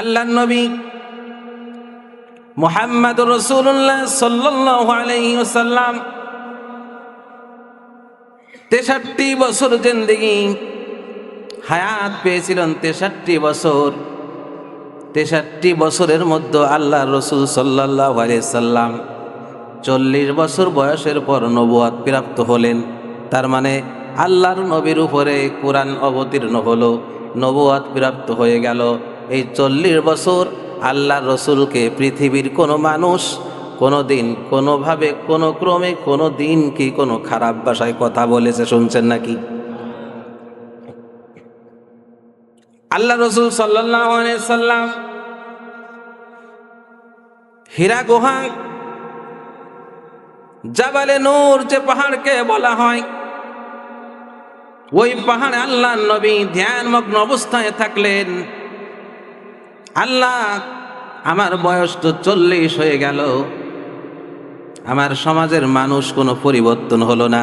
আল্লাহর নবী মুহাম্মদুর রাসূলুল্লাহ সাল্লাল্লাহু আলাইহি ওয়াসাল্লাম 63 বছর জিন্দেগি হায়াত পেয়েছিলেন। 63 বছর। 63 বছরের মধ্যে আল্লাহর রাসূল সাল্লাল্লাহু আলাইহি সাল্লাম 40 বছর বয়সের পর নবুয়ত প্রাপ্ত হলেন। তার মানে আল্লাহর নবীর উপরে কোরআন অবতীর্ণ হলো, নবুয়ত প্রাপ্ত হয়ে গেল। এই 40 বছর আল্লাহর রসুলকে পৃথিবীর কোনো মানুষ কোনো দিন কোনোভাবে কোনো ক্রমে কোনো দিন কি কোনো খারাপ ভাষায় কথা বলেছে শুনছেন নাকি? আল্লাহ রসুল সাল্লাল্লাহু আলাইহি সাল্লাম হীরা গুহা, জাবালে নূর যে পাহাড়কে বলা হয়, ওই পাহাড়ে আল্লাহর নবী ধ্যানমগ্ন অবস্থায় থাকলেন। আল্লাহ, আমার বয়স তো 40 হয়ে গেল, আমার সমাজের মানুষ কোনো পরিবর্তন হলো না,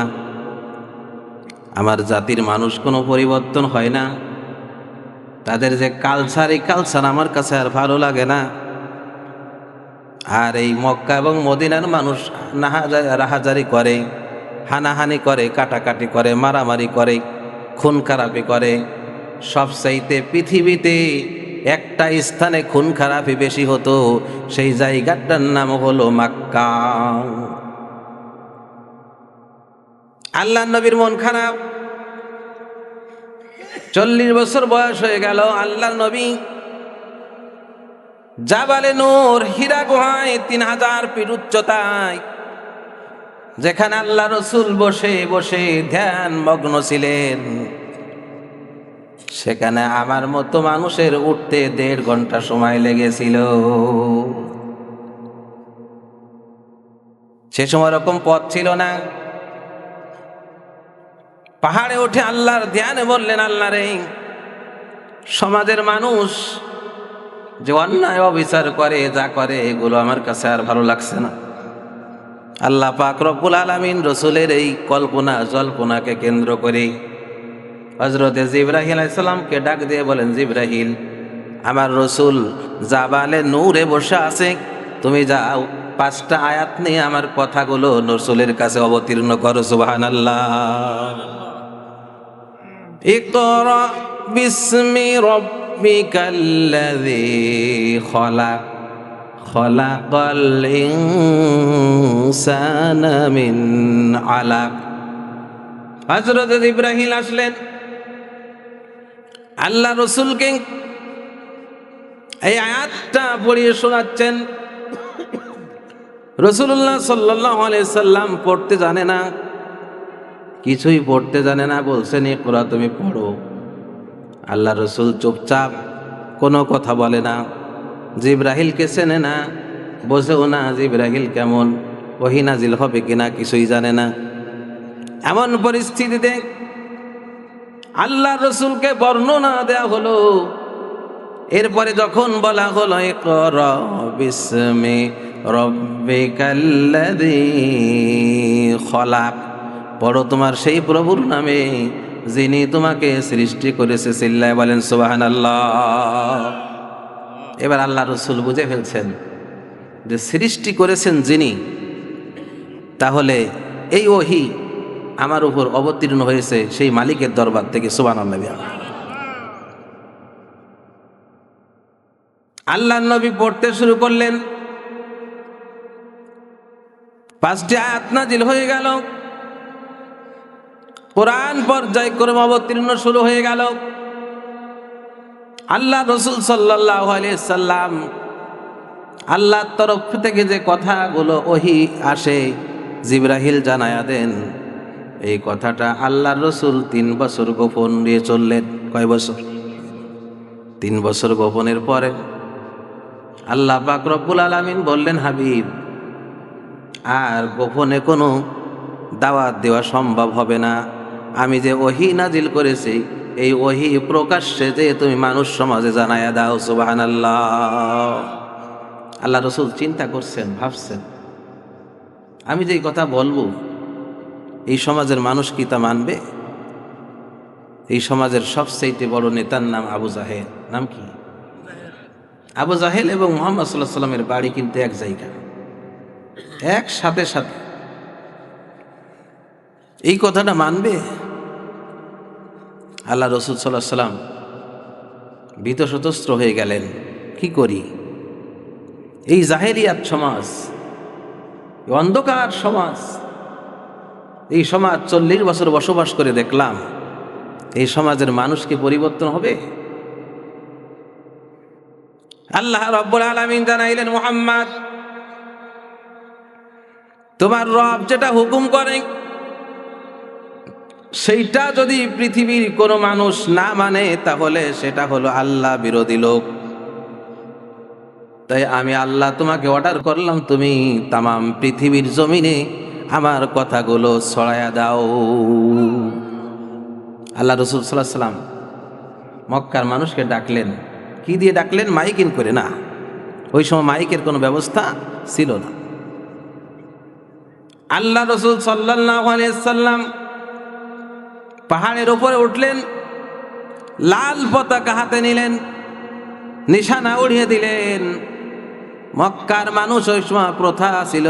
আমার জাতির মানুষ কোনো পরিবর্তন হয় না, তাদের যে কালচার, এই কালচার আমার কাছে আর ভালো লাগে না। আর এই মক্কা এবং মদিনার মানুষ রাহাজারি করে, হানাহানি করে, কাটাকাটি করে, মারামারি করে, খুন খারাপি করে। সবচাইতে পৃথিবীতে একটা স্থানে খুন খারাপি বেশি হতো, সেই জায়গাটার নাম হলো মক্কা। আল্লাহ নবীর মন খারাপ, 40 বছর বয়স হয়ে গেল। আল্লাহ নবী জাবালে নূর হীরা গুহায় 3000 ফিট উচ্চতায়, যেখানে আল্লাহ রসুল বসে বসে ধ্যান মগ্ন ছিলেন, সেখানে আমার মতো মানুষের উঠতে 1.5 ঘন্টা সময় লেগেছিল। সে সময় এরকম পথ ছিল না। পাহাড়ে উঠে আল্লাহর ধ্যানে বললেন, আল্লাহ রে, সমাজের মানুষ যে অন্যায় অবিচার করে, যা করে, এগুলো আমার কাছে আর ভালো লাগছে না। আল্লাহ পাক রব্বুল আলামিন রসুলের এই কল্পনা জল্পনাকে কেন্দ্র করে হযরত জিবরাইল আলাইহিস সালামকে ডাক দিয়ে বলেন, জিবরাইল, আমার রসুল জাবালে নূরে বসে আছে, তুমি যাও 5টা আয়াত নিয়ে আমার কথাগুলো রসুলের কাছে অবতীর্ণ করো। সুবহানাল্লাহ। ইকরা বিসমি রাব্বিকাল্লাযী খলাক, খলাকাল ইনসানা মিন আলাক। হযরত ইব্রাহিম আসলেন, আল্লাহ রসুলকে এই আয়াতটা পড়িয়ে শোনাচ্ছেন। রাসূলুল্লাহ সাল্লাল্লাহু আলাইহি সাল্লাম পড়তে জানে না, কিছুই পড়তে জানে না, বলছেন ইকরা, তুমি পড়ো। আল্লাহ রসুল চুপচাপ, কোনো কথা বলে না। জিবরাইলকে চেনে না, বোঝেও না জিবরাইল কেমন, ওহী নাজিল হবে কিনা কিছুই জানে না। এমন পরিস্থিতিতে আল্লাহ রসুলকে বর্ণনা দেয়া হলো। এরপরে যখন বলা হলো, ইকরা বিসমি রাব্বিকাল্লাযী খলাক, পড়ো তোমার সেই প্রভুর নামে যিনি তোমাকে সৃষ্টি করেছে। চিল্লায় বলেন সুবহানাল্লাহ। এবার আল্লাহ রসুল বুঝে ফেলছেন যে সৃষ্টি করেছেন যিনি, তাহলে এই ওহী আমার উপর অবতীর্ণ হয়েছে সেই মালিকের দরবার থেকে। সুবহানাল্লাহ। আল্লাহ নবী পড়তে শুরু করলেন, 5টি আয়াত নাজিল হয়ে গেল, কোরআন পর্যায়ক্রমে অবতীর্ণ শুরু হয়ে গেল। আল্লাহ রসুল সাল্লাল্লাহু আলাইহি সাল্লাম আল্লাহর তরফ থেকে যে কথাগুলো ওহী আসে, জিবরাইল জানায়া দেন, এই কথাটা আল্লাহ রসুল 3 বছর গোপন দিয়ে চললেন। কয় বছর? 3 বছর গোপনের পরে আল্লাহ পাক রব্বুল আলামিন বললেন, হাবিব, আর গোপনে কোনো দাওয়াত দেওয়া সম্ভব হবে না। আমি যে ওহী নাজিল করেছি, এই ওহী প্রকাশ্যে যে তুমি মানুষ সমাজে জানায়া দাও। সুবহানাল্লাহ। আল্লাহ রসুল চিন্তা করছেন, ভাবছেন, আমি যে কথা বলবো এই সমাজের মানুষ কি তা মানবে? এই সমাজের সবচেয়ে বড় নেতার নাম আবু জাহেল। নাম কি? আবু জাহেল এবং মুহাম্মদ সাল্লাল্লাহু আলাইহি সাল্লামের বাড়ি কিন্তু এক জায়গা, এক সাথে সাথে। এই কথাটা মানবে? আল্লাহ রসুল সাল্লাল্লাহু আলাইহি সাল্লাম ভীত সতস্ত্র হয়ে গেলেন, কি করি? এই জাহেলিয়াত সমাজ, অন্ধকার সমাজ, এই সমাজ 40 বছর বসবাস করে দেখলাম, এই সমাজের মানুষ কি পরিবর্তন হবে? আল্লাহ রাব্বুল আলামিন জানাইলেন, মুহাম্মদ, তোমার রব যেটা হুকুম করে সেইটা যদি পৃথিবীর কোনো মানুষ না মানে তাহলে সেটা হলো আল্লাহ বিরোধী লোক। তাই আমি আল্লাহ তোমাকে অর্ডার করলাম, তুমি তামাম পৃথিবীর জমিনে আমার কথাগুলো ছড়ায়া দাও। আল্লাহ রসুল সাল্লাল্লাহু আলাইহি সাল্লাম মক্কার মানুষকে ডাকলেন, কি দিয়ে ডাকলেন? মাইকিং করে না, ওই সময় মাইকের কোনো ব্যবস্থা ছিল না। আল্লাহ রসুল সাল্লাল্লাহু আলাইহি সাল্লাম পাহাড়ের উপরে উঠলেন, লাল পতাকা হাতে নিলেন, নিশানা উড়িয়ে দিলেন। মক্কার মানুষ ওই সময় প্রথা ছিল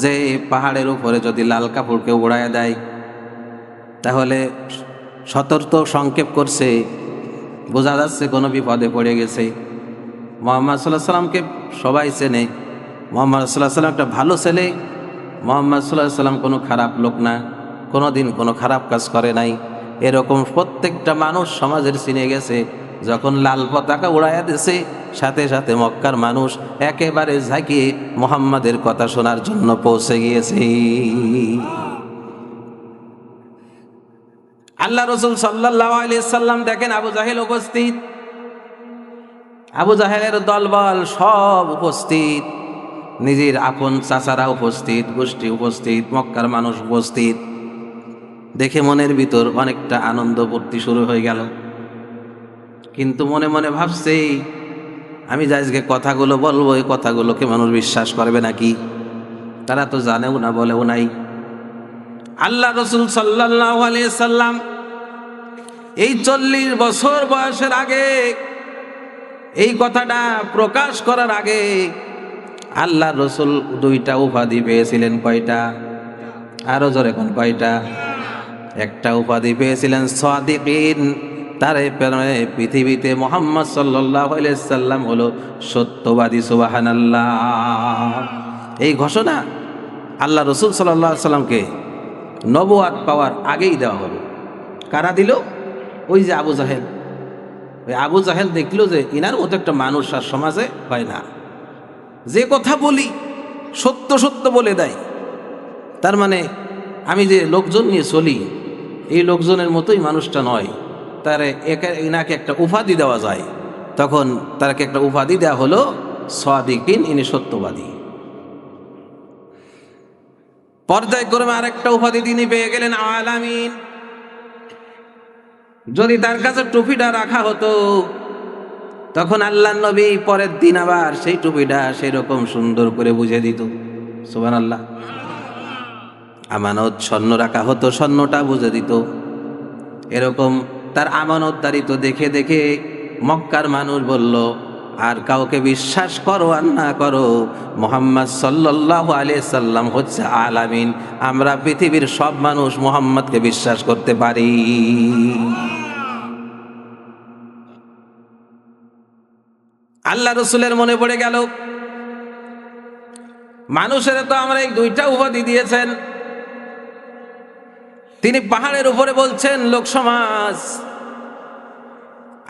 যে পাহাড়ের উপরে যদি লাল কাপড়কে উড়ায় দেয় তাহলে সতর্ক সংক্ষেপ করছে, বোঝা যাচ্ছে কোনো বিপদে পড়ে গেছে। মুহাম্মদ সাল্লাল্লাহু আলাইহি সাল্লামকে সবাই চেনে, মুহাম্মদ সাল্লাল্লাহু আলাইহি সাল্লাম একটা ভালো ছেলে, মুহাম্মদ সাল্লাল্লাহু আলাইহি সাল্লাম কোনো খারাপ লোক না, কোনো দিন কোনো খারাপ কাজ করে নাই, এরকম প্রত্যেকটা মানুষ সমাজের চিনে গেছে। যখন লাল পতাকা উড়াইয়া দিছে সাথে সাথে মক্কার মানুষ একেবারে ঝাঁকিয়ে মুহাম্মাদের কথা শোনার জন্য পৌঁছে গিয়েছে। আল্লাহ রসুল সাল্লাল্লাহু আলাইহি সাল্লাম দেখেন আবু জাহেল উপস্থিত, আবু জাহেলের দলবল সব উপস্থিত, নিজের আপন চাচারা উপস্থিত, গোষ্ঠী উপস্থিত, মক্কার মানুষ উপস্থিত। দেখে মনের ভিতর অনেকটা আনন্দ ফুর্তি শুরু হয়ে গেল, কিন্তু মনে মনে ভাবছে, আমি যে আজকে কথাগুলো বলবো এই কথাগুলোকে মানুষ বিশ্বাস করবে নাকি? তারা তো জানেও না, বলেও নাই। আল্লাহ রসুল সাল্লাল্লাহু আলাইহি সাল্লাম এই 40 বছর বয়সের আগে, এই কথাটা প্রকাশ করার আগে আল্লাহ রসুল 2টা উপাধি পেয়েছিলেন। কয়টা? আরো জোরে কোন কয়টা? একটা উপাধি পেয়েছিলেন সাদিকিন, তার পৃথিবীতে মুহাম্মদ সাল্লাল্লাহু আলাইহি সাল্লাম হলো সত্যবাদী। সুবহানাল্লাহ। এই ঘোষণা আল্লাহ রসুল সাল্লাল্লাহু আলাইহি সাল্লামকে নবুয়াত পাওয়ার আগেই দেওয়া হলো। কারা দিল? ওই যে আবু জাহেল। ওই আবু জাহেল দেখলো যে ইনার মতো একটা মানুষ আর সমাজে হয় না, যে কথা বলি সত্য সত্য বলে দেয়, তার মানে আমি যে লোকজন নিয়ে চলি এই লোকজনের মতোই মানুষটা নয়, তার ইনাকে একটা উপাধি দেওয়া যায়। তখন তাকে একটা উপাধি দেওয়া হলো সাদিকিন, ইনি সত্যবাদী। পর্যায়ক্রমে আরেকটা উপাধি তিনি পেয়ে গেলেন আলামিন। যদি তার কাছে টুপিটা রাখা হতো তখন আল্লাহ নবী পরের দিন আবার সেই টুপিটা সেরকম সুন্দর করে বুঝে দিত। সুবহানাল্লাহ। আমানত স্বর্ণ রাখা হতো, স্বর্ণটা বুঝে দিত। এরকম তার আমানতদারিত্ব দেখে দেখে মক্কার মানুষ বলল, আর কাউকে বিশ্বাস করো আর না করো, মুহাম্মদ সাল্লাল্লাহু আলাইহি সাল্লাম হচ্ছে আলামিন। আমরা পৃথিবীর সব মানুষ মুহাম্মদকে বিশ্বাস করতে পারি। আল্লাহ রসুলের মনে পড়ে গেল, মানুষের তো আমরা এই 2টা উপাধি দিয়েছেন। তিনি পাহাড়ের উপরে বলছেন, লোক সমাজ,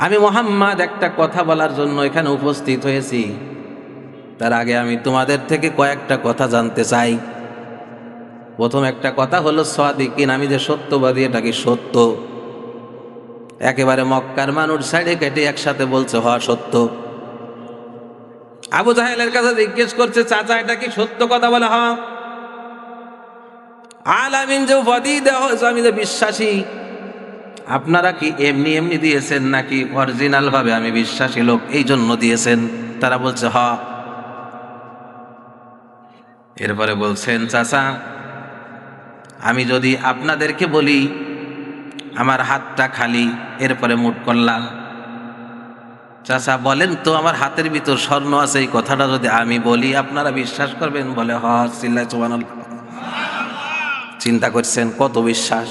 আমি মুহাম্মদ একটা কথা বলার জন্য এখানে উপস্থিত হয়েছি। তার আগে আমি তোমাদের থেকে কয়েকটা কথা জানতে চাই। প্রথম একটা কথা হলো সাদিকিন, আমি যে সত্যবাদী এটা কি সত্য? একেবারে মক্কার মানুষ সাইডে কেটে একসাথে বলছে হওয়া সত্য। আবু জাহেলের কাছে জিজ্ঞেস করছে, চাচা এটা কি সত্য কথা? বলে হ্যাঁ। আলামিন যে উপাধি দেওয়া হয়েছে, আমি যে বিশ্বাসী, আপনারা কি এমনি এমনি দিয়েছেন নাকি অরিজিনাল ভাবে আমি বিশ্বাসী লোক এই জন্য দিয়েছেন? তারা বলছে হ্যাঁ। এরপরে বলছেন, চাচা আমি যদি আপনাদেরকে বলি আমার হাতটা খালি, এরপরে মুট করলাম, চাচা বলেন তো, আমার হাতের ভিতর স্বর্ণ আছে, এই কথাটা যদি আমি বলি আপনারা বিশ্বাস করবেন? বলে হ, চিল্লায় সুবহানাল্লাহ। চিন্তা করছেন কত বিশ্বাস,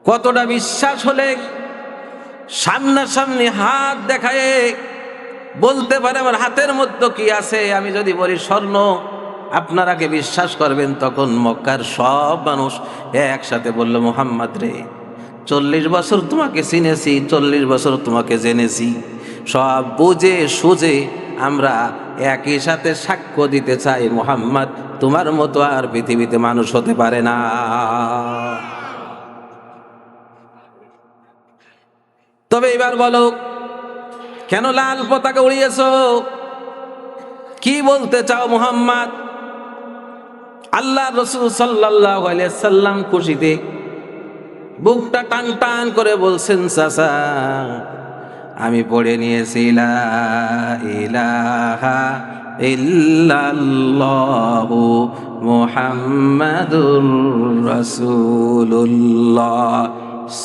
কতটা বিশ্বাস হলে সামনাসামনি হাত দেখায় বলতে পারে আমার হাতের মধ্যে কি আছে। আমি যদি বলি স্বর্ণ, আপনারা কে বিশ্বাস করবেন? তখন মক্কার সব মানুষ একসাথে বলল, মুহাম্মদ রে, 40 বছর তোমাকে চিনেছি, 40 বছর তোমাকে জেনেছি, সব বুঝে সুঝে আমরা একই সাথে সাক্ষ্য দিতে চাই, মুহাম্মদ তোমার মতো আর পৃথিবীতে মানুষ হতে পারে না। তবে এবার বলো, কেন লাল পতাকা উড়িয়েছো? কি বলতে চাও মুহাম্মদ? আল্লাহ রাসূল সাল্লাল্লাহু আলাইহি সাল্লাম খুশিতে বুকটা টান টান করে বলছেন, চাচা আমি পড়ে নিয়েছি লা ইলাহা ইল্লাল্লাহু মুহাম্মাদুর রাসূলুল্লাহ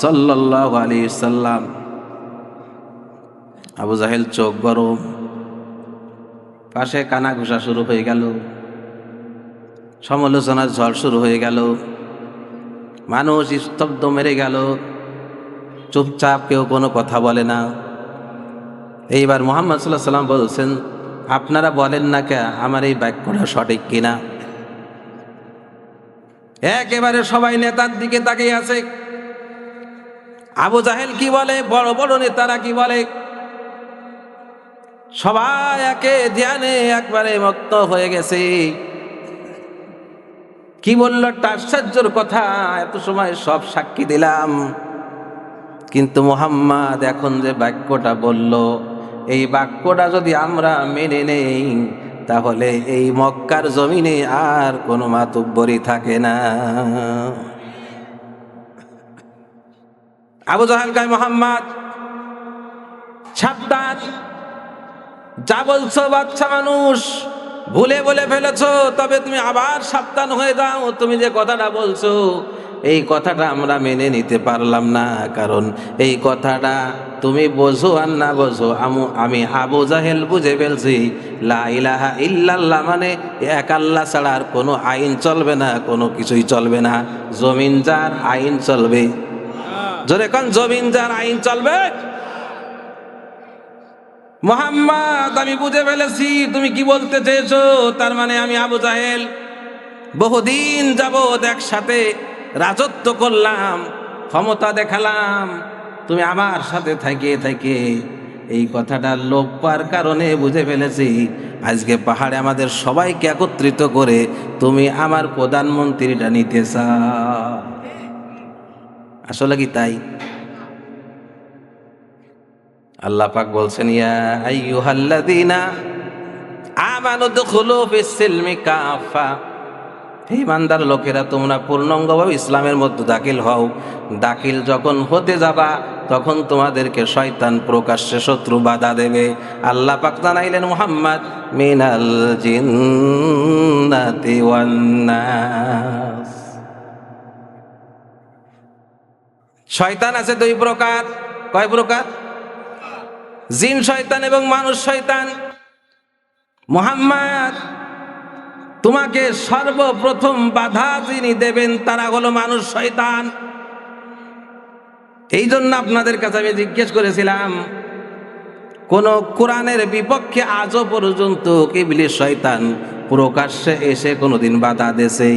সাল্লাল্লাহু আলাইহি সাল্লাম। আবু জাহেল চোখ গরম, পাশে কানা ঘুষা শুরু হয়ে গেল, সমালোচনার ঝড় শুরু হয়ে গেল, মানুষ স্তব্ধ মেরে গেল, চুপচাপ, কেউ কোনো কথা বলে না। এইবার মুহাম্মদ সাল্লাল্লাহু আলাইহি সাল্লাম বলছেন, আপনারা বলেন না কে আমার এই বাক্যটা সঠিক কিনা? একেবারে সবাই নেতার দিকে তাকিয়ে আছে। আবু জাহেল কি বলে, বড় বড় নেতারা কি বলে, সবাই একে ধ্যানে একবারে মত্ত হয়ে গেছে। কি বলল একটা আশ্চর্যের কথা, এত সময় সব সাক্ষী দিলাম, কিন্তু মুহাম্মদ এখন যে বাক্যটা বলল, এই বাক্যটা যদি আমরা মেনে নেই তাহলে এই মক্কার জমিনে আর কোনো মাতুব্বরি থাকে না। আবু জাহেল কয়, মুহাম্মদ সাবধান, যা বলছো বাচ্চা মানুষ, ভুলে বলে ফেলেছো, তবে তুমি আবার সাবধান হয়ে যাও। তুমি যে কথাটা বলছো এই কথাটা আমরা মেনে নিতে পারলাম না, কারণ এই কথাটা তুমি বোঝো আর না বোঝো, আমি আবু জাহেল বুঝে ফেলছি লা ইলাহা ইল্লাল্লাহ মানে এক আল্লাহ ছাড়া আর কোনো আইন চলবে না, কোনো কিছুই চলবে না। জমিন যার আইন চলবে, জোরে কোন জমিন যার আইন চলবে। মুহাম্মদ আমি বুঝে ফেলেছি তুমি কি বলতে চেয়েছো, তার মানে আমি আবু জাহেল বহুদিন যাবৎ একসাথে রাজত্ব করলাম, ক্ষমতা দেখালাম, তুমি আমার সাথে থেকে থেকে এই কথাটা লোপ পাওয়ার কারণে বুঝে ফেলেছি আজকে পাহাড়ে আমাদের সবাইকে একত্রিত করে তুমি আমার প্রধানমন্ত্রীটা নিতে চাও। আসলে কি তাই? আল্লাহ পাক বলছেন, ইয়া আইয়ুহাল্লাযীনা আমানু দুখুলু ফিস-সিলমি কাফা, হে ইমানদার লোকেরা তোমরা পূর্ণাঙ্গভাবে ইসলামের মধ্যে দাখিল হও। দাখিল যখন হতে যাবা তখন তোমাদেরকে শয়তান প্রকাশ্যে শত্রু বাধা দেবে। আল্লাহ পাক জানাইলেন, মুহাম্মদ মিনাল জিন্নাতি ওয়ান নাস, শয়তান আছে দুই প্রকার। কয় প্রকার? জিন শয়তান এবং মানুষ শয়তান। মুহাম্মদ তোমাকে সর্বপ্রথম বাধা যিনি দেবেন তারা হলো মানুষ শয়তান। এই জন্য আপনাদের কাছে আমি জিজ্ঞেস করেছিলাম, কোন কোরআনের বিপক্ষে আজও পর্যন্ত ইবলিস শয়তান প্রকাশ্যে এসে কোনোদিন বাধা দেছে?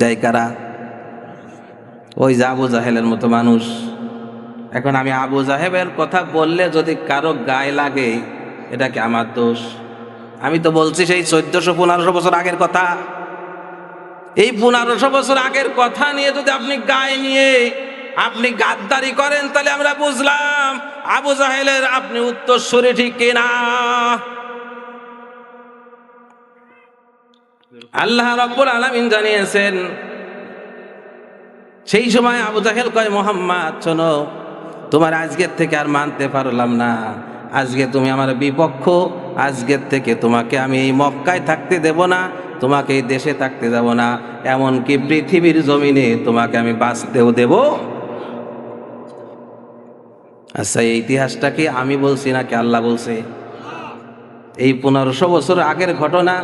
দেয় কারা? ওই যে আবু জাহেলের মতো মানুষ। এখন আমি আবু জাহেবের কথা বললে যদি কারো গায়ে লাগে এটা কি আমার দোষ? আমি তো বলছি সেই 1400-1500 বছর আগের কথা। এই 1500 বছর আগের কথা নিয়ে যদি আপনি গায়ে নিয়ে আপনি গাদ্দারি করেন তাহলে আমরা বুঝলাম আবু জাহেলের আপনি উত্তরসূরি, ঠিক কিনা? আল্লাহ রাব্বুল আলামিন জানিয়েছেন, সেই সময় আবু জাহেল কয়, মুহাম্মদ শোনো, তোমার আজকের থেকে আর মানতে পারলাম না, আজকে তুমি আমার বিপক্ষ, আজকের থেকে তোমাকে আমি এই মক্কায় থাকতে দেব না, তোমাকে এই দেশে থাকতে যাব না, এমনকি পৃথিবীর জমিনে তোমাকে আমি বাঁচতেও দেব। আচ্ছা, এই ইতিহাসটা কি আমি বলছি নাকি আল্লাহ বলছে? এই 1500 বছর আগের ঘটনা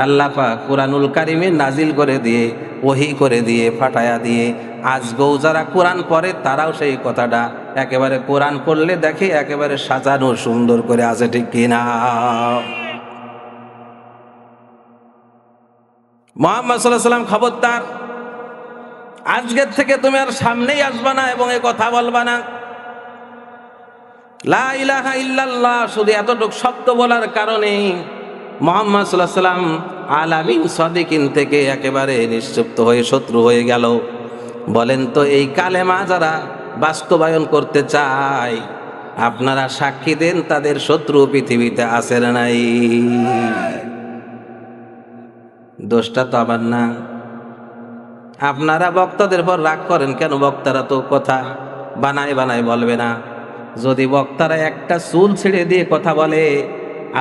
আল্লাহ পাক কোরআনুল কারিমে নাজিল করে দিয়ে, ওহী করে দিয়ে, ফাটায়া দিয়ে আজকেও যারা কোরআন পড়ে তারাও সেই কথাটা একেবারে কোরআন পড়লে দেখে একেবারে সাজানো সুন্দর করে আছে, ঠিক কিনা? মুহাম্মদ সাল্লাল্লাহু আলাইহি ওয়াসাল্লাম খবরদার, আজকের থেকে তুমি আর সামনেই আসবা না এবং এ কথা বলবা না। লা ইলাহা ইল্লাল্লাহ শুধু এতটুকু শব্দ বলার কারণে মুহাম্মদ সাল্লাল্লাহু আলাইহি ওয়াসাল্লাম আলামিন সাদিকিন থেকে একেবারে নিশ্চুপ্ত হয়ে শত্রু হয়ে গেল। বলেন তো, এই কালেমা যারা বাস্তবায়ন করতে চায় আপনারা সাক্ষী দেন তাদের শত্রু পৃথিবীতে আছে না নাই? দোষটা তো আবার না। আপনারা বক্তাদের পর রাগ করেন কেন? বক্তারা তো কথা বানায় বানায় বলবে না। যদি বক্তারা একটা চুল ছেড়ে দিয়ে কথা বলে,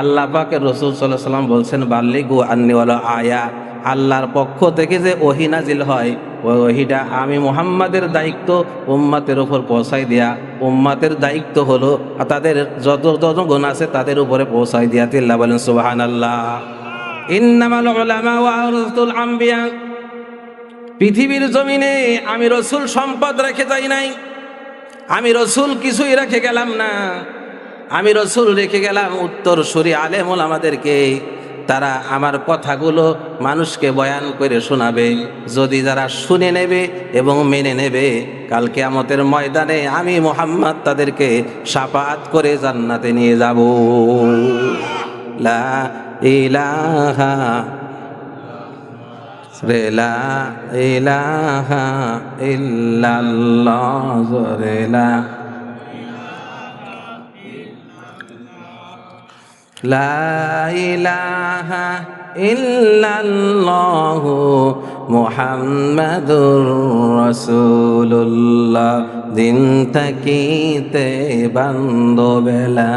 আল্লাহ পাকের রাসূল সাল্লাল্লাহু আলাইহি ওয়াসাল্লাম বলছেন বাল্লিগু আন্নী ওয়ালা আয়া, আল্লাহর পক্ষ থেকে যে ওহী নাজিল হয় ওই ওহীটা আমি মুহাম্মাদের দায়িত্ব উম্মতের উপর পৌঁছাই দেয়া। উম্মতের দায়িত্ব হলো তাদের যত গুণ আছে তাদের উপরে পৌঁছাই দেয়া। তিল্লা বলেন সুবহানাল্লাহ। ইন্নামাল উলামা ওয়ারাসাতুল আমবিয়া, পৃথিবীর জমিনে আমি রসুল সম্পদ রেখে যাই নাই, আমি রসুল কিছুই রেখে গেলাম না। আমি রসুল রেখে গেলাম উত্তরসূরি আলেম ওলামাদেরকে, তারা আমার কথাগুলো মানুষকে বয়ান করে শোনাবে। যদি যারা শুনে নেবে এবং মেনে নেবে, কাল কিয়ামতের ময়দানে আমি মুহাম্মদ তাদেরকে শাফাআত করে জান্নাতে নিয়ে যাব। লা ইলাহা লা ইলাহা ইল্লাল্লাহ, লা ইলাহা ইল্লাল্লাহ মুহাম্মাদুর রাসূলুল্লাহ। দিন থাকিতে বান্ধবেলা,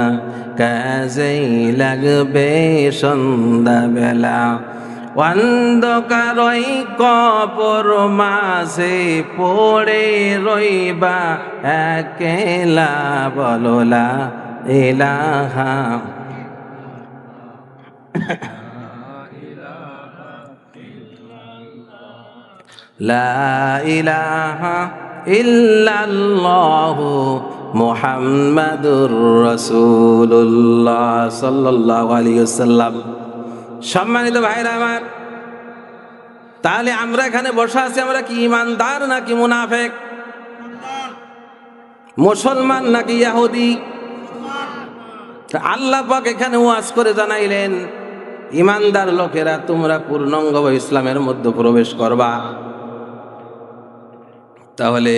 কাজেই লাগবে সন্ধ্যাবেলা। অন্ধকারই কবর মাঝে পড়ে রইবা একেলা, বলো লা ইলাহা লা ইলাহা ইল্লাল্লাহ মুহাম্মাদুর রাসূলুল্লাহ সাল্লাল্লাহু আলাইহি ওয়াসাল্লাম। সম্মানিত ভাইরা আমার, তাহলে আমরা এখানে বসে আছি, আমরা কি ইমানদার নাকি মুনাফেক? মুসলমান নাকি ইহুদি? আল্লাহ পাক এখানে ওয়াজ করে জানাইলেন, ইমানদার লোকেরা তোমরা পূর্ণাঙ্গ ইসলামের মধ্যে প্রবেশ করবা। তাহলে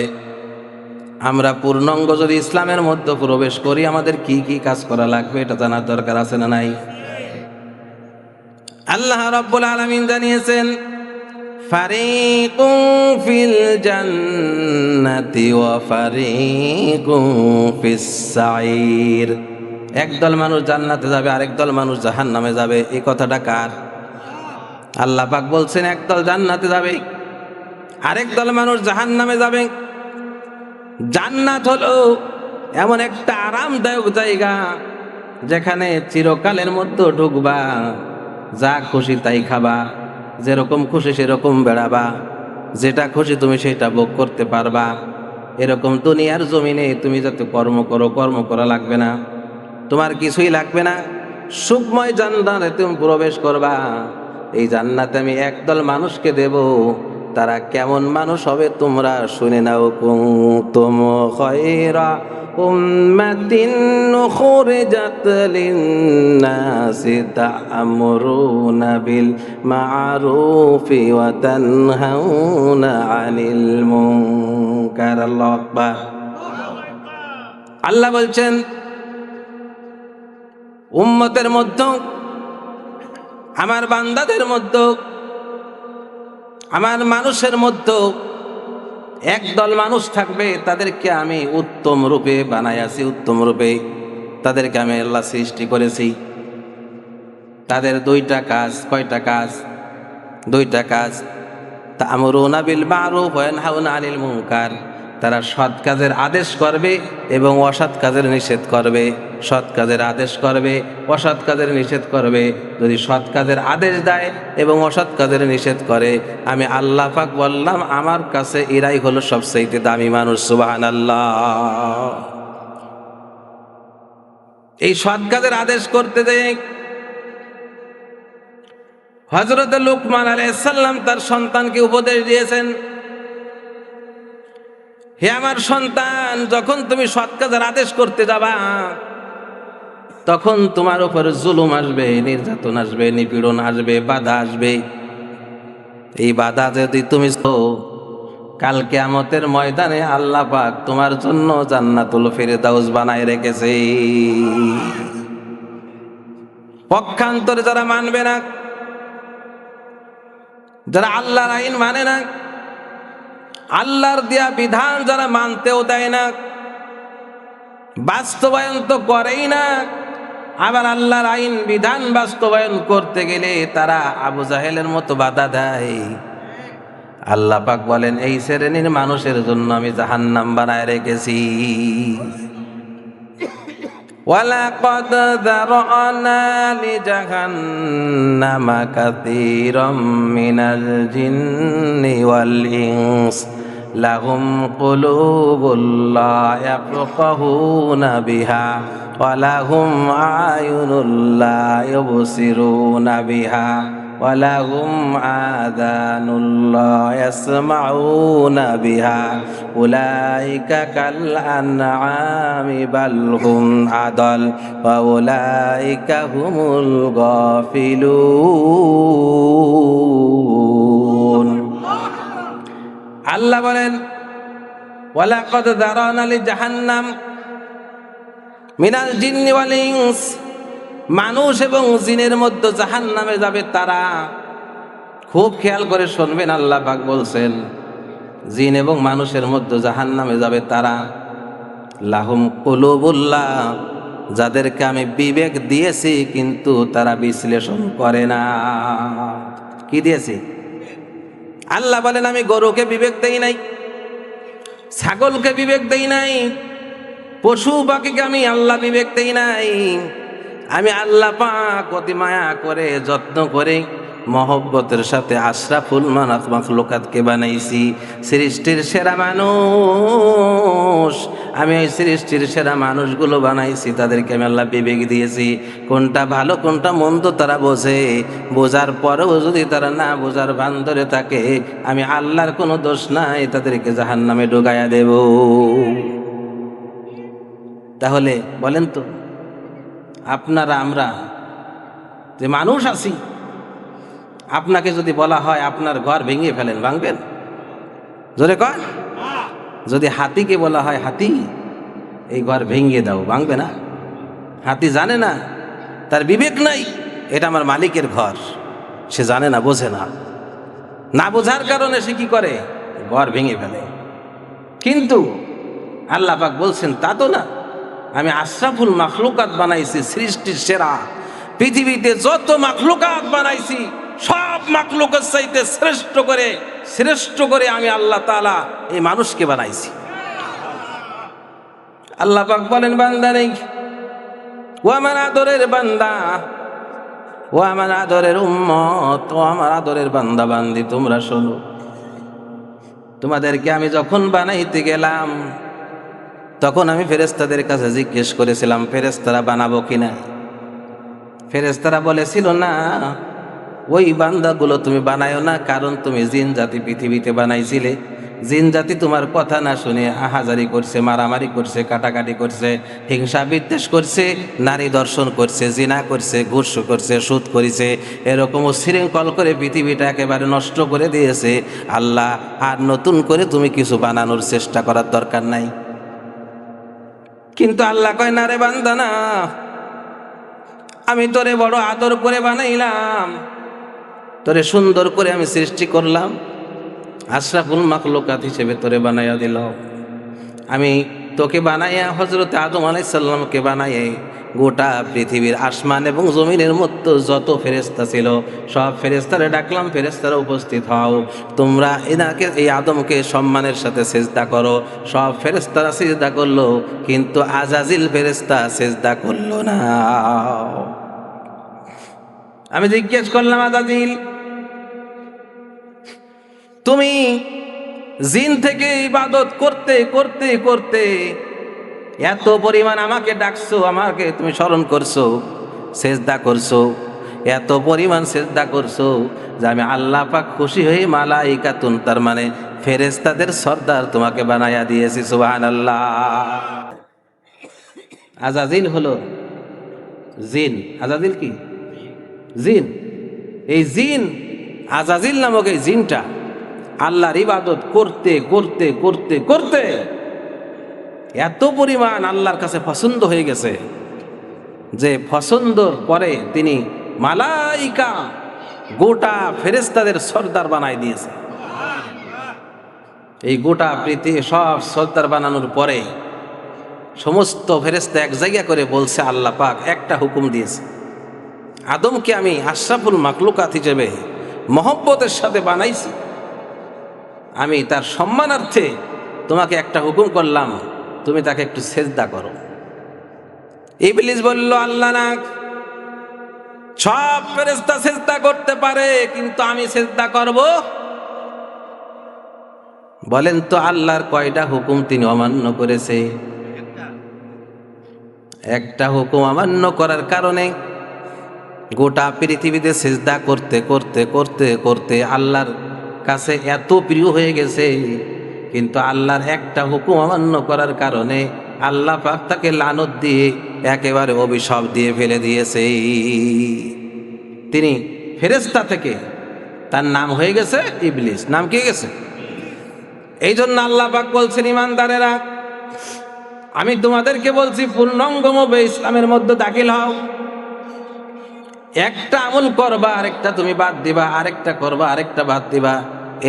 আমরা পূর্ণাঙ্গ যদি ইসলামের মধ্যে প্রবেশ করি আমাদের কি কি কাজ করা লাগবে এটা জানার দরকার আছে না নাই? আল্লাহ রাব্বুল আলামিন জানিয়েছেন, ফারিকুন ফিল জান্নাতি ওয়া ফারিকুন ফিস সাঈর। একদল মানুষ জান্নাতে যাবে, আরেক দল মানুষ জাহান্নামে যাবে। এই কথাটা কার? আল্লাহ পাক বলছেন একদল জান্নাতে যাবে, আরেক দল মানুষ জাহান্নামে যাবে। জান্নাত হলো এমন একটা আরামদায়ক জায়গা যেখানে চিরকালের মধ্যে ঢুকবা, যা খুশি তাই খাবা, যেরকম খুশি সেরকম বেড়াবা, যেটা খুশি তুমি সেটা ভোগ করতে পারবা। এরকম দুনিয়ার জমিনে তুমি যাতে কর্ম করো, কর্ম করা লাগবে না, তোমার কিছুই লাগবে না। সুখময় জান্নাতে তুমি প্রবেশ করবা। এই জান্নাতে আমি একদল মানুষকে দেব। তারা কেমন মানুষ হবে তোমরা শুনে নাও। কুনতুম খায়রা উম্মাতিন উখরিজাত লিন-নাসি তা'মুরুনা বিল মা'রুফি ওয়া তানহাউনা আনিল মুনকার। আল্লাহু আকবার। আল্লাহ বলছেন উম্মতের মধ্যে, আমার বান্দাদের মধ্যে, আমার মানুষের মধ্যে একদল মানুষ থাকবে, তাদেরকে আমি উত্তম রূপে বানাইয়াছি। উত্তম রূপে তাদেরকে আমি আল্লাহ সৃষ্টি করেছি। তাদের দুইটা কাজ। কয়টা কাজ? দুইটা কাজ। তা'মুরুনা বিল মা'রুফ ওয়া তানহাউনা আনিল মুনকার। তারা সৎ কাজের আদেশ করবে এবং অসৎ কাজের নিষেধ করবে। সৎ কাজের আদেশ করবে, অসৎ কাজের নিষেধ করবে। যদি সৎ কাজের আদেশ দেয় এবং অসৎ কাজের নিষেধ করে, আমি আল্লাহ পাক বললাম আমার কাছে এরাই হলো সবচেয়ে দামি মানুষ। সুবহানাল্লাহ। এই সৎ কাজের আদেশ করতে দেয় হযরত লুকমান আলাইহিস সালাম তার সন্তানকে উপদেশ দিয়েছেন, হে আমার সন্তান, যখন তুমি সৎ কাজের আদেশ করতে যাবা তখন তোমার উপর জুলুম আসবে, নির্যাতন আসবে, নিপীড়ন আসবে, বাধা আসবে। এই বাধা যদি তুমি কাল কিয়ামতের ময়দানে আল্লাহ পাক তোমার জন্য জান্নাতুল ফিরদাউস বানায় রেখেছে। পক্ষান্তরে যারা মানবে না, যারা আল্লাহর আইন মানে না, আল্লাহর দেয়া বিধান যারা মানতেও দেয় না, বাস্তবায়ন তো করেই না, আবার আল্লাহর আইন বিধান বাস্তবায়ন করতে গেলে তারা আবু জাহেলের মতো বাধা দেয়। আল্লাহ পাক বলেন এই শ্রেণীর মানুষের জন্য আমি জাহান্নাম বানায় রেখেছি। ওয়ালাকাদ যারানা লিজাহান্নামা কাসীরাম মিনাল জিন্নি ওয়াল ইনস লাহুম কুলুবুল লা ইয়াফকাহুনা বিহা ওয়া লাহুম আয়ুনুল লা ইউবসিরুনা বিহা ওয়া লাহুম আযানুল লা ইয়াসমাউনা বিহা উলাইকা কাল আনআমি বাল হুম আদাল ওয়া উলাইকা হুমুল গাফিলুন। আল্লাহ বলেন ওয়ালাকাদ যারানা লিজাহান্নাম মিনাল জিন্নি ওয়াল ইনস, মানুষ এবং জিনের মধ্যে জাহান্নামে যাবে তারা। খুব খেয়াল করে শুনবেন, আল্লাহ পাক বলছেন জিন এবং মানুষের মধ্যে জাহান্নামে যাবে তারা। লাহুম কুলুবুল্লাহ, যাদেরকে আমি বিবেক দিয়েছি কিন্তু তারা বিশ্লেষণ করে না। কি দিয়েছি? আল্লাহ বলেন আমি গরুকে বিবেক দেই নাই, ছাগলকে বিবেক দেই নাই, পশু পাখিকে আমি আল্লাহ বিবেক দেই নাই। আমি আল্লাহ পাক অতি মায়া করে যত্ন করে মহব্বতের সাথে আশরাফুল মাখলুকাতকে বানাইছি, সৃষ্টির সেরা মানুষ। আমি ওই সৃষ্টির সেরা মানুষগুলো বানাইছি, তাদেরকে আমি আল্লাহ বিবেক দিয়েছি। কোনটা ভালো কোনটা মন্দ তারা বোঝে, বোঝার পরেও যদি তারা না বোঝার ভান ধরে থাকে, আমি আল্লাহর কোনো দোষ নাই, তাদেরকে জাহান্নামে ঢুকাইয়া দেব। তাহলে বলেন তো, আপনারা আমরা যে মানুষ আছি, আপনাকে যদি বলা হয় আপনার ঘর ভেঙে ফেলেন, ভাঙবেন? জোরে কয়। যদি হাতিকে বলা হয় হাতি এই ঘর ভেঙে দাও, ভাঙবে না? হাতি জানে না, তার বিবেক নাই, এটা আমার মালিকের ঘর, সে জানে না, বোঝে না। না বোঝার কারণে সে কি করে? ঘর ভেঙে ফেলে। কিন্তু আল্লাহ পাক বলছেন তা তো না, আমি আশরাফুল মাখলুকাত বানাইছি, সৃষ্টির সেরা। পৃথিবীতে যত মাখলুকাত বানাইছি সব মাখলুকাত চাইতে শ্রেষ্ঠ করে আমি আল্লাহ তাআলা এই মানুষকে বানাইছি। আল্লাহ পাক বলেন বান্দা নেই, ও আমার আদরের বান্দা, ও আমার আদরের উম্মত, ও আমার আদরের বান্দা বান্দি, তোমরা শোনো, তোমাদেরকে আমি যখন বানাইতে গেলাম তখন আমি ফেরেশতাদের কাছে জিজ্ঞেস করেছিলাম ফেরেশতারা বানাবো কিনা। ফেরেশতারা বলেছিল না, ওই বান্দাগুলো তুমি বানায়ো না, কারণ তুমি জিন জাতি পৃথিবীতে বানাইছিলে। জিন জাতি তোমার কথা না শুনে আহাজারি করছে, মারামারি করছে, কাটাকাটি করছে, হিংসা বিদ্বেষ করছে, নারী দর্শন করছে, জিনা করছে, ঘুষ করছে, সুদ করেছে, এরকম শৃঙ্খল করে পৃথিবীটা একেবারে নষ্ট করে দিয়েছে। আল্লাহ আর নতুন করে তুমি কিছু বানানোর চেষ্টা করার দরকার নাই। কিন্তু আল্লাহ কয় না রে বান্দা, না, আমি তোরে বড় আদর করে বানাইলাম, তোরে সুন্দর করে আমি সৃষ্টি করলাম, আশরাফুল মাখলুকাত হিসেবে তোরে বানাইয়া দিলাম। আমি তোকে বানাইয়া হযরত আদম আলাইহিস সালামকে বানাইয়ে গোটা পৃথিবীর আসমান এবং জমিনের মধ্যে যত ফেরেশতা ছিল সব ফেরেশতারে ডাকলাম, ফেরেশতারা উপস্থিত হও, তোমরা এনাকে এই আদমকে সম্মানের সাথে সেজদা করো। সব ফেরেশতারা সেজদা করলো, কিন্তু আজাজিল ফেরেশতা সেজদা করলো না। আমি জিজ্ঞেস করলাম, আজাজিল তুমি জিন থেকে ইবাদত করতে করতে করতে এত পরিমাণ আমাকে ডাকছো, আমাকে তুমি স্মরণ করছো, সেজদা করছো, এত পরিমাণ সেজদা করছো যে আমি আল্লাহ পাক খুশি হয়ে মালাইকাতুন, তার মানে ফেরেশতাদের সর্দার তোমাকে বানায়া দিয়েছি। সুবহানাল্লাহ। আজাজিল হলো জিন। আজাজিল কি? জিন। এই জিন, আজাজিল নামক এই জিনটা আল্লাহর ইবাদত করতে করতে করতে করতে এত পরিমাণ আল্লাহর কাছে পছন্দ হয়ে গেছে যে পছন্দর পরে তিনি মালাইকা গোটা ফেরেশতাদের সর্দার বানাই দিয়েছে। এই গোটা পৃথিবী সব সর্দার বানানোর পরে সমস্ত ফেরেশতা এক জায়গা করে বলছে, আল্লাহ পাক একটা হুকুম দিয়েছে, আদমকে আমি আশরাফুল মাখলুকাত হিসেবে মহব্বতের সাথে বানাইছি, আমি তার সম্মানার্থে তোমাকে একটা হুকুম করলাম, তুমি তাকে একটু সেজদা করো। ইবলিস বলল, আল্লাহ না, সব ফেরেশতা সেজদা করতে পারে, কিন্তু আমি সেজদা করব? বলেন তো আল্লাহর কয়টা হুকুম তিনি অমান্য করেছে? একটা হুকুম অমান্য করার কারণে গোটা পৃথিবীতে সেজদা করতে করতে করতে করতে আল্লাহর কাছে এত প্রিয় হয়ে গেছে, কিন্তু আল্লাহর একটা হুকুম অমান্য করার কারণে আল্লাহ পাক তাকে লানত দিয়ে একেবারে অভিশাপ দিয়ে ফেলে দিয়েছে। তিনি ফেরেশতা থেকে তার নাম হয়ে গেছে ইবলিস। নাম কি গেছে? এই জন্য আল্লাহ পাক বলছেন, ইমানদারেরা আমি তোমাদেরকে বলছি পূর্ণাঙ্গভাবে ইসলামের মধ্যে দাখিল হও। একটা আমল করবা, আরেকটা তুমি বাদ দিবা, আরেকটা করবা, আরেকটা বাদ দিবা,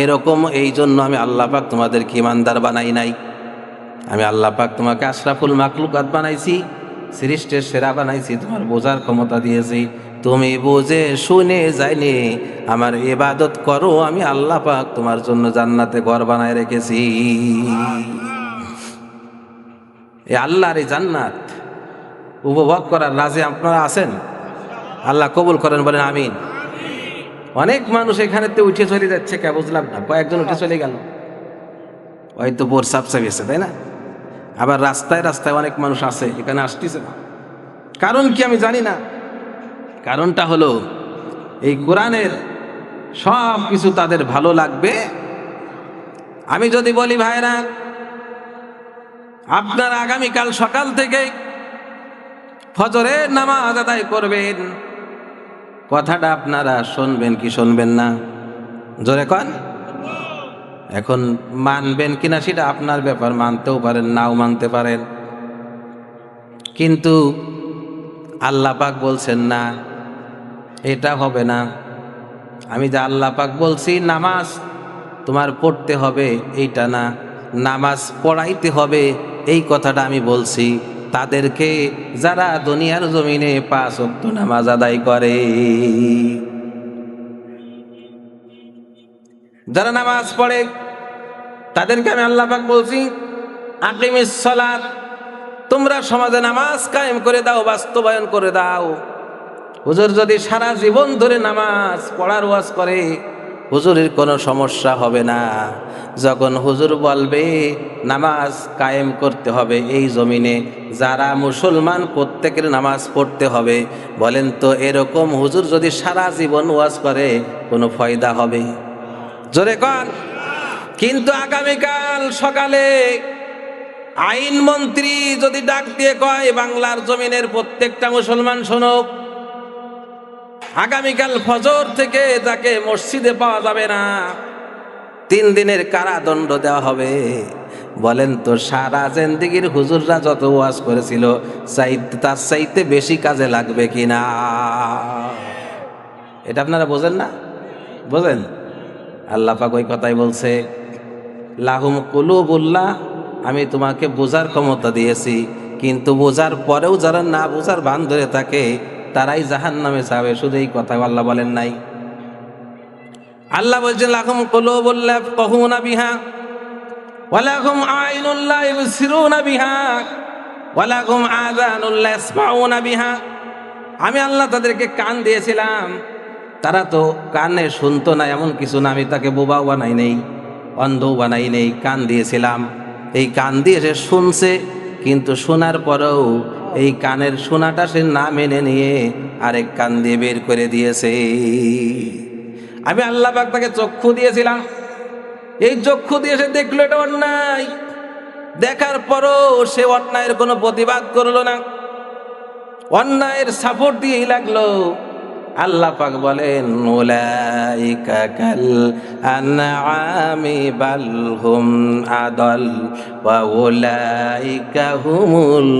এরকম। এই জন্য আমি আল্লাহ পাক তোমাদেরকে ইমানদার বানাই নাই। আমি আল্লাহ পাক তোমাকে আশরাফুল মাখলুকাত বানাইছি, সৃষ্টির সেরা বানাইছি, তোমার বোঝার ক্ষমতা দিয়েছি, তুমি বুঝে শুনে যাইনি আমার ইবাদত করো। আমি আল্লাহ পাক তোমার জন্য জান্নাতে ঘর বানায় রেখেছি। এই আল্লাহর এই জান্নাত উপভোগ করার রাজি আপনারা আছেন? আল্লাহ কবুল করেন, বলেন আমিন। অনেক মানুষ এখানেতে উঠে চলে যাচ্ছে, কে বুঝলাম না, কয়েকজন উঠে চলে গেল, হয়তো প্রস্রাব চাপিয়েছে, তাই না? আবার রাস্তায় রাস্তায় অনেক মানুষ আছে, এখানে আসতেছে না। কারণ কি আমি জানি না। কারণটা হলো এই কোরআনের সব কিছু তাদের ভালো লাগবে। আমি যদি বলি, ভাইরা আপনারা আগামীকাল সকাল থেকে ফজরের নামাজ আদায় করবেন, কথাটা আপনারা শুনবেন কি শুনবেন না? জোরে কন। এখন মানবেন কিনা সেটা আপনার ব্যাপার, মানতেও পারেন নাও মানতে পারেন, কিন্তু আল্লাহ পাক বলছেন না, এটা হবে না। আমি যে আল্লাহ পাক বলছি নামাজ তোমার পড়তে হবে, এইটা না, নামাজ পড়াইতে হবে, এই কথাটা আমি বলছি তাদেরকে যারা দুনিয়ার জমিনে 5 ওয়াক্ত নামাজ আদায় করে, যারা নামাজ পড়ে তাদেরকে আমি আল্লাহ পাক বলছি, আকিমিস সালাত, তোমরা সমাজে নামাজ কায়েম করে দাও, বাস্তবায়ন করে দাও। হুজুর যদি সারা জীবন ধরে নামাজ পড়ার ওয়াজ করে, হুজুরের কোনো সমস্যা হবে না। যখন হুজুর বলবে নামাজ কায়েম করতে হবে এই জমিনে, যারা মুসলমান প্রত্যেকের নামাজ পড়তে হবে, বলেন তো এরকম হুজুর যদি সারা জীবন ওয়াজ করে কোনো ফায়দা হবে? জোরে কন। কিন্তু আগামীকাল সকালে আইনমন্ত্রী যদি ডাক দিয়ে কয়, বাংলার জমিনের প্রত্যেকটা মুসলমান শোনক, আগামীকাল ফজর থেকে যাকে মসজিদে পাওয়া যাবে না 3 দিনের কারাদণ্ড দেওয়া হবে, বলেন তো সারা জিন্দেগির হুজুররা যত ওয়াজ করেছিল তার চাইতে বেশি কাজে লাগবে কিনা? এটা আপনারা বোঝেন না? বোঝেন? আল্লাহ পাক ওই কথাই বলছে, লাহুম কুলুবুল্লাহ, আমি তোমাকে বোঝার ক্ষমতা দিয়েছি, কিন্তু বোঝার পরেও যারা না বোঝার ভান ধরে থাকে তারাই জাহান্নামে যাবে। শুধু এই কথা আল্লাহ বলেন নাই? আল্লাহ বলছেন লাকুম কুলুবুল লা ইয়াফকাহুনা বিহা ওয়া লাকুম আ'ইনুন লা ইবসিরুনা বিহা ওয়া লাকুম আযানুন লা ইয়াসমাউনা বিহা। আমি আল্লাহ তাদেরকে কান দিয়েছিলাম, তারা তো কানে শুনতো না এমন কিছু না। আমি তাকে বোবাও বানাই নেই, অন্ধও বানাই নেই, কান দিয়েছিলাম। এই কান দিয়ে সে শুনছে, কিন্তু শোনার পরেও এই কানের শোনাটা সে না মেনে নিয়ে আরেক কান দিয়ে বের করে দিয়েছে। আমি আল্লাহ পাক তাকে চক্ষু দিয়েছিলাম, এই চক্ষু দিয়ে সে দেখলো এটা অন্যায়, দেখার পরও সে অন্যায়ের কোনো প্রতিবাদ করলো না, অন্যায়ের সাপোর্ট দিয়েই লাগলো। আল্লাহ পাক বলেন উলাইকা কাল আনআমি বাল হুম আদাল ওয়া উলাইকা হুমুল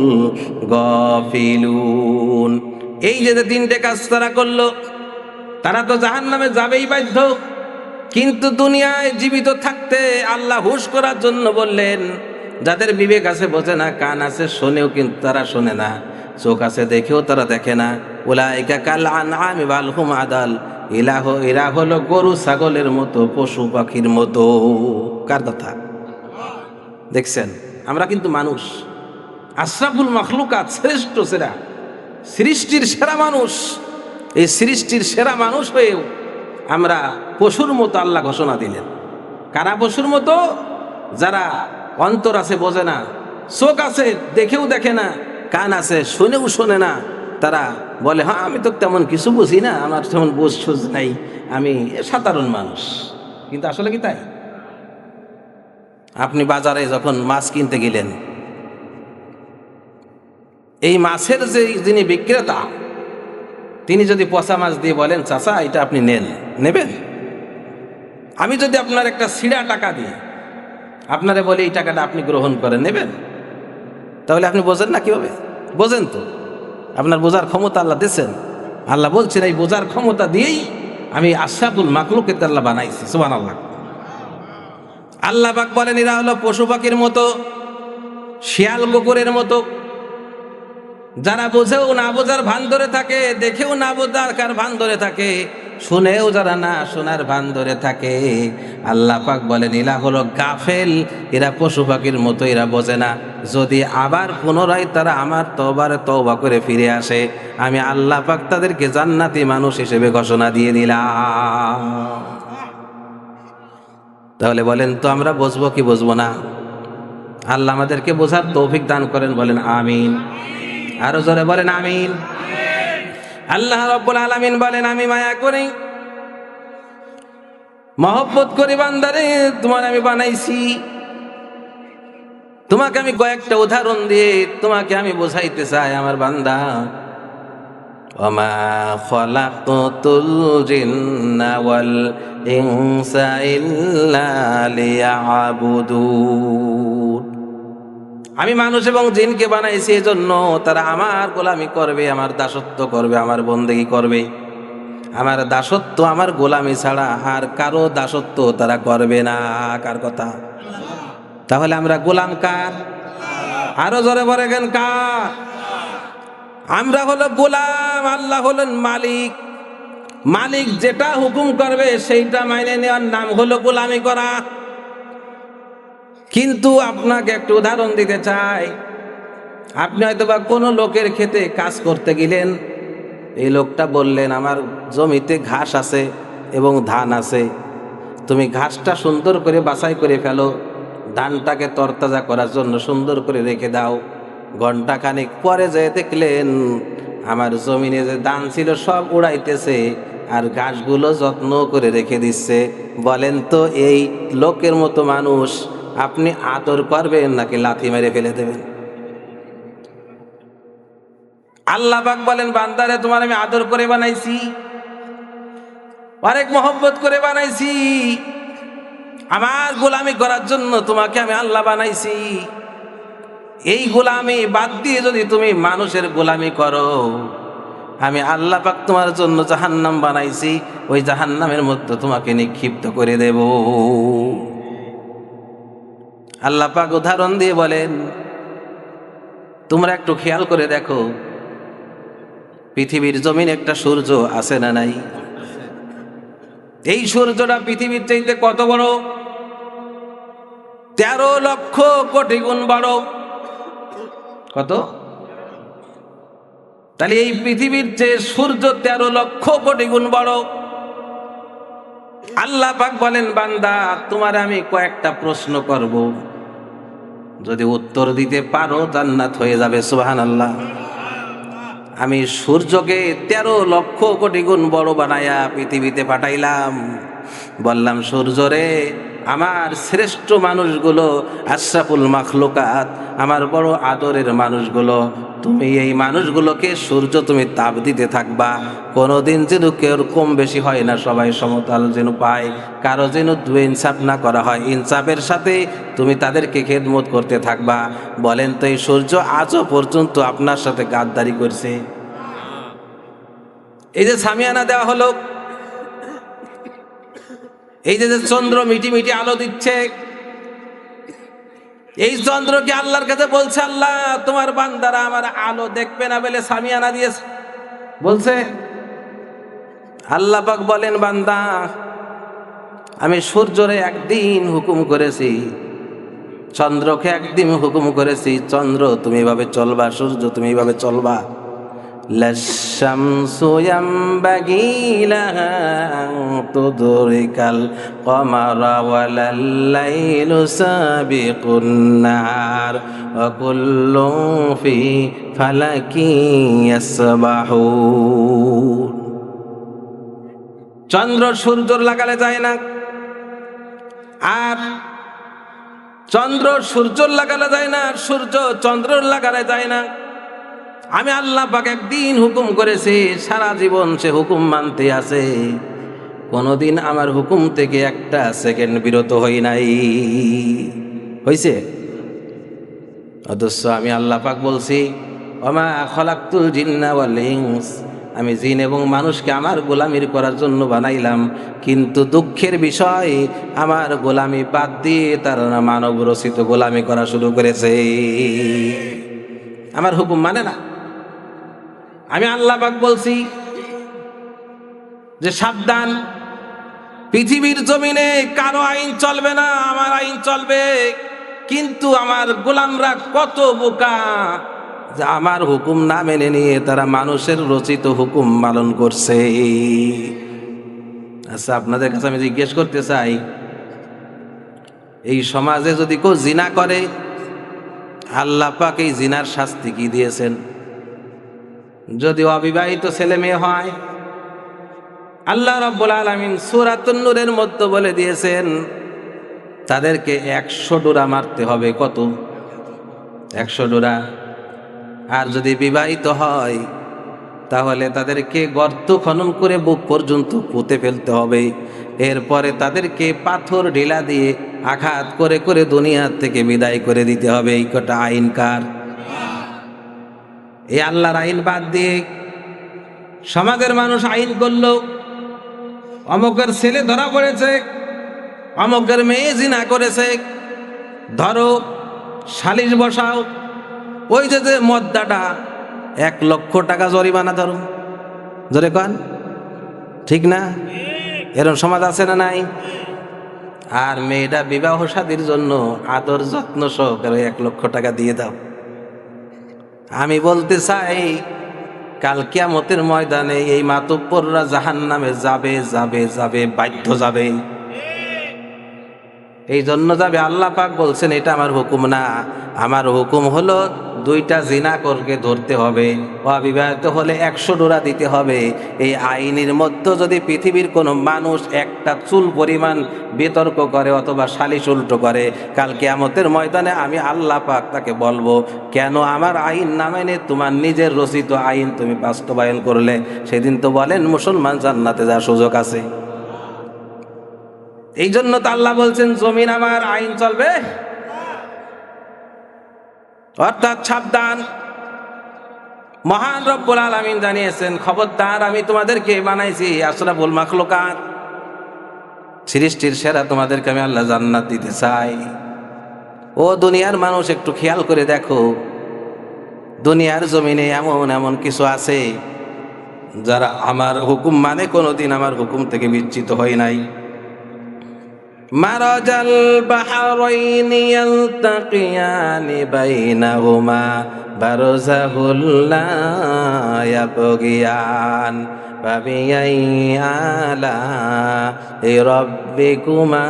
গাফিলুন। এই যে তিনটে কাজ তারা করলো, তারা তো জাহান্নামে যাবেই বাধ্য। কিন্তু দুনিয়ায় জীবিত থাকতে আল্লাহ হুঁশ করার জন্য বললেন, যাদের বিবেক আছে বোঝে না, কান আছে শোনেও কিন্তু তারা শোনে না, চোখ আছে দেখেও তারা দেখে না। উলাইকা কাল আনআমি বাল হুম আদাল, এরা হলো গরু ছাগলের মতো, পশু পাখির মতো। কার কথা দেখছেন? আমরা কিন্তু মানুষ, আশরাফুল মাখলুকাত, শ্রেষ্ঠ সেরা, সৃষ্টির সেরা মানুষ। এই সৃষ্টির সেরা মানুষ হয়েও আমরা পশুর মতো আল্লাহ ঘোষণা দিলেন। কারা পশুর মতো? যারা অন্তর আছে বোঝে না, চোখ আছে দেখেও দেখে না, কান আছে শুনেও শোনে না। তারা বলে হ্যাঁ আমি তো তেমন কিছু বুঝি না, আমার তেমন বুঝ সুঝ নাই, আমি সাধারণ মানুষ। কিন্তু আসলে কি তাই? আপনি বাজারে যখন মাছ কিনতে গেলেন, এই মাছের যে যিনি বিক্রেতা, তিনি যদি পচা মাছ দিয়ে বলেন চাচা এটা আপনি নেবেন? আমি যদি আপনার একটা ছিঁড়া টাকা দিয়ে আপনারে বলি এই টাকাটা আপনি গ্রহণ করেন, নেবেন? তাহলে আপনি বোঝেন না কিভাবে? বোঝেন তো, আপনার বোঝার ক্ষমতা আল্লাহ দিয়েছেন। আল্লাহ বলছেন এই বোঝার ক্ষমতা দিয়েই আমি আশরাফুল মাখলুকাত আল্লাহ বানাইছি। সুবহানাল্লাহ। আল্লাহ পাক বলেন এরা হলো পশু পাখির মতো, শিয়াল কুকুরের মতো, যারা বোঝেও না বোঝার ভান ধরে থাকে, দেখেও না বোঝার ভান ধরে থাকে, শুনেও যারা না শোনার ভান ধরে থাকে। আল্লাহ পাক বলেন এরা হলো গাফেল, এরা পশু পাখির মতো, এরা বোঝে না। যদি আবার পুনরায় তারা আমার তওবা করে ফিরে আসে, আমি আল্লাহ পাক তাদেরকে জান্নাতি মানুষ হিসেবে ঘোষণা দিয়ে দিলাম। তাহলে বলেন তো আমরা বুঝবো কি বুঝবো না? আল্লাহ আমাদেরকে বোঝার তৌফিক দান করেন, বলেন আমিন। আরো জোরে বলেন আমিন। আল্লাহ রাব্বুল আলামিন বলেন আমি মায়া করি, মহব্বত করি বান্দারে, তোমার আমি বানাইছি। তোমাকে আমি কয়েকটা উদাহরণ দিয়ে তোমাকে আমি বোঝাইতে চাই আমার বান্দা। ওমা খালাকতুল জিন্না ওয়াল ইনসা ইল্লা লিয়াবুদুন। আমি মানুষ এবং জিনকে বানাইছি এজন্য তারা আমার গোলামি করবে, আমার দাসত্ব করবে, আমার বন্দেগী করবে। আমার দাসত্ব, আমার গোলামি ছাড়া আর কারো দাসত্ব তারা করবে না। কার কথা? তাহলে আমরা গোলাম কার? আরো জোরে বলেন কার? আমরা হলো গোলাম, আল্লাহ হলেন মালিক। মালিক যেটা হুকুম করবে সেইটা মাইনে নেওয়ার নাম হলো গোলামি করা। কিন্তু আপনাকে একটু উদাহরণ দিতে চাই। আপনি হয়তো বা কোনো লোকের ক্ষেতে কাজ করতে গেলেন, এই লোকটা বললেন আমার জমিতে ঘাস আছে এবং ধান আছে, তুমি ঘাসটা সুন্দর করে বাছাই করে ফেলো, ধানটাকে তরতাজা করার জন্য সুন্দর করে রেখে দাও। ঘন্টাখানেক পরে যেয়ে দেখলেন আমার জমিনে যে ধান ছিল সব উড়াইতেছে আর ঘাসগুলো যত্ন করে রেখে দিচ্ছে। বলেন তো এই লোকের মতো মানুষ আপনি আদর করবেন নাকি লাথি মেরে ফেলে দেবেন? আল্লাহ পাক বলেন বান্দারে তোমার আমি আদর করে বানাইছি, অনেক মহব্বত করে বানাইছি, আমার গোলামি করার জন্য তোমাকে আমি আল্লাহ বানাইছি। এই গোলামি বাদ দিয়ে যদি তুমি মানুষের গোলামি করো, আমি আল্লাহ পাক তোমার জন্য জাহান্নাম বানাইছি, ওই জাহান্নামের মধ্যে তোমাকে নিক্ষিপ্ত করে দেব। আল্লাহ পাক উদাহরণ দিয়ে বলেন তোমরা একটু খেয়াল করে দেখো, পৃথিবীর জমিন একটা সূর্য আছে না নাই? এই সূর্যটা পৃথিবীর চাইতে কত বড়? 13 লক্ষ কোটি গুণ বড়। কত? তাহলে এই পৃথিবীর চেয়ে সূর্য 13 লক্ষ কোটি গুণ বড়। আল্লাহ পাক বলেন, বান্দা তোমার আমি কয়েকটা প্রশ্ন করব, যদি উত্তর দিতে পারো জান্নাত হয়ে যাবে। সুবহানাল্লাহ। আমি সূর্যকে 13 লক্ষ কোটি গুণ বড় বানায়া পৃথিবীতে পাঠাইলাম। বললাম, সূর্য রে, আমার শ্রেষ্ঠ মানুষগুলো, আশরাফুল মাখলুকাত, আমার বড় আদরের মানুষগুলো, তুমি এই মানুষগুলোকে সূর্য তুমি তাপ দিতে থাকবা। কোনোদিন যেন কেউ কম বেশি হয় না, সবাই সমতল যেন পায়, কারো যেন ইনসাফ না করা হয়। ইনসাফের সাথে তুমি তাদেরকে খেদমত করতে থাকবা। বলেন তো, এই সূর্য আজও পর্যন্ত আপনার সাথে গাদ্দারি করছে? এই যে সামিয়ানা দেওয়া হলো, এই যে চন্দ্র মিটি মিটি আলো দিচ্ছে, এই চন্দ্রকে আল্লাহর কাছে বলছে, আল্লাহ তোমার বান্দারা আমার আলো দেখবে না বলে সামিয়ানা দিয়েছে, বলছে। আল্লাহ পাক বলেন, বান্দা আমি সূর্যরে একদিন হুকুম করেছি, চন্দ্রকে একদিন হুকুম করেছি, চন্দ্র তুমি এভাবে চলবা, সূর্য তুমি এভাবে চলবা। লাশ-শামসু ইয়ামবাগি লাহা আন তুদরিকাল কমারা ওয়ালাল লাইলু সাবিকুন নাহার ওয়া কুল্লুন ফি ফালাকি ইয়াসবাহুন। চন্দ্র সূর্যর লাগালে যায় না, আর চন্দ্র সূর্যর লাগালে যায় না, আর সূর্য চন্দ্রর লাগালে যায় না। আমি আল্লাহ পাক একদিন হুকুম করেছি, সারা জীবন সে হুকুম মানতে আছে, কোনোদিন আমার হুকুম থেকে একটা সেকেন্ড বিরত হই নাই। হইছে? অথচ আমি আল্লাহ পাক বলছি, ওমা খলাকতুল জিন্না ওয়াল ইনস, আমি জিন এবং মানুষকে আমার গোলামির করার জন্য বানাইলাম, কিন্তু দুঃখের বিষয় আমার গোলামি বাদ দিয়ে তারা মানব রচিত গোলামি করা শুরু করেছে, আমার হুকুম মানে না। আমি আল্লাহ পাক বলছি যে সাবধান, পৃথিবীর জমিনে কারো আইন চলবে না, আমার আইন চলবে। কিন্তু আমার গোলামরা কত বোকা যে আমার হুকুম না মেনে নিয়ে তারা মানুষের রচিত হুকুম পালন করছে। আচ্ছা, আপনাদের কাছে আমি জিজ্ঞেস করতে চাই, এই সমাজে যদি কেউ জিনা করে, আল্লাহ পাক এই জিনার শাস্তি কি দিয়েছেন? যদি অবিবাহিত ছেলে মেয়ে হয়, আল্লাহ রাব্বুল আলামিন সূরাতুন নূরের মধ্যে বলে দিয়েছেন তাদেরকে 100 ডোরা মারতে হবে। কত? 100 ডোরা। আর যদি বিবাহিত হয় তাহলে তাদেরকে গর্ত খনন করে বুক পর্যন্ত পুঁতে ফেলতে হবে। এরপরে তাদেরকে পাথর ঢিলা দিয়ে আঘাত করে করে দুনিয়া থেকে বিদায় করে দিতে হবে। এই কটা আইন কার? এই আল্লাহর আইন বাদ দিয়ে সমাজের মানুষ আইন করলো, অমুকের ছেলে ধরা পড়েছে, অমুকের মেয়ে জিনা করেছে, ধরো সালিশ বসাও, ওই যে মদ্দাটা 1 লক্ষ টাকা জরিমানা ধরো। জোরে কন, ঠিক না? এরকম সমাজ আছে না নাই? আর মেয়েটা বিবাহ শাদীর জন্য আদর যত্ন সহকারে 1 লক্ষ টাকা দিয়ে দাও। আমি বলতে চাই, কাল কিয়ামতের ময়দানে এই মাতব্বররা জাহান্নামে যাবে যাবে যাবে, বাধ্য যাবে। এই জন্য যাবে। আল্লাহ পাক বলছেন, এটা আমার হুকুম না, আমার হুকুম হলো 2টা জিনাকরকে ধরতে হবে, অবিবাহিত হলে 100 ডোরা দিতে হবে। এই আইনের মধ্যে যদি পৃথিবীর কোনো মানুষ একটা চুল পরিমাণ বিতর্ক করে অথবা সালিশ উল্টো করে, কাল কিয়ামতের ময়দানে আমি আল্লাহ পাক তাকে বলবো, কেন আমার আইন না মেনে তোমার নিজের রচিত আইন তুমি বাস্তবায়ন করলে? সেদিন তো বলেন মুসলমান জান্নাতে যাওয়ার সুযোগ আছে। এই জন্য তো আল্লাহ বলছেন, জমিন আমার, আইন চলবে। অর্থাৎ সাবধান। মহান রব্বুল আলামিন জানিয়েছেন, খবরদার, আমি তোমাদেরকে বানাইছি আশরাফুল মাখলুকাত, সৃষ্টির সেরা, তোমাদেরকে আমি আল্লাহ জান্নাত দিতে চাই। ও দুনিয়ার মানুষ, একটু খেয়াল করে দেখো, দুনিয়ার জমিনে এমন এমন কিছু আছে যারা আমার হুকুম মানে কোনোদিন আমার হুকুম থেকে বিচ্যুত হয় নাই। মারাজাল বাহরাইনি ইয়ালতাকিয়ানি বাইনাহুমা বারযাহুল লা ইয়াবগিয়ান ফাবিআই আলাই রাব্বিকুমা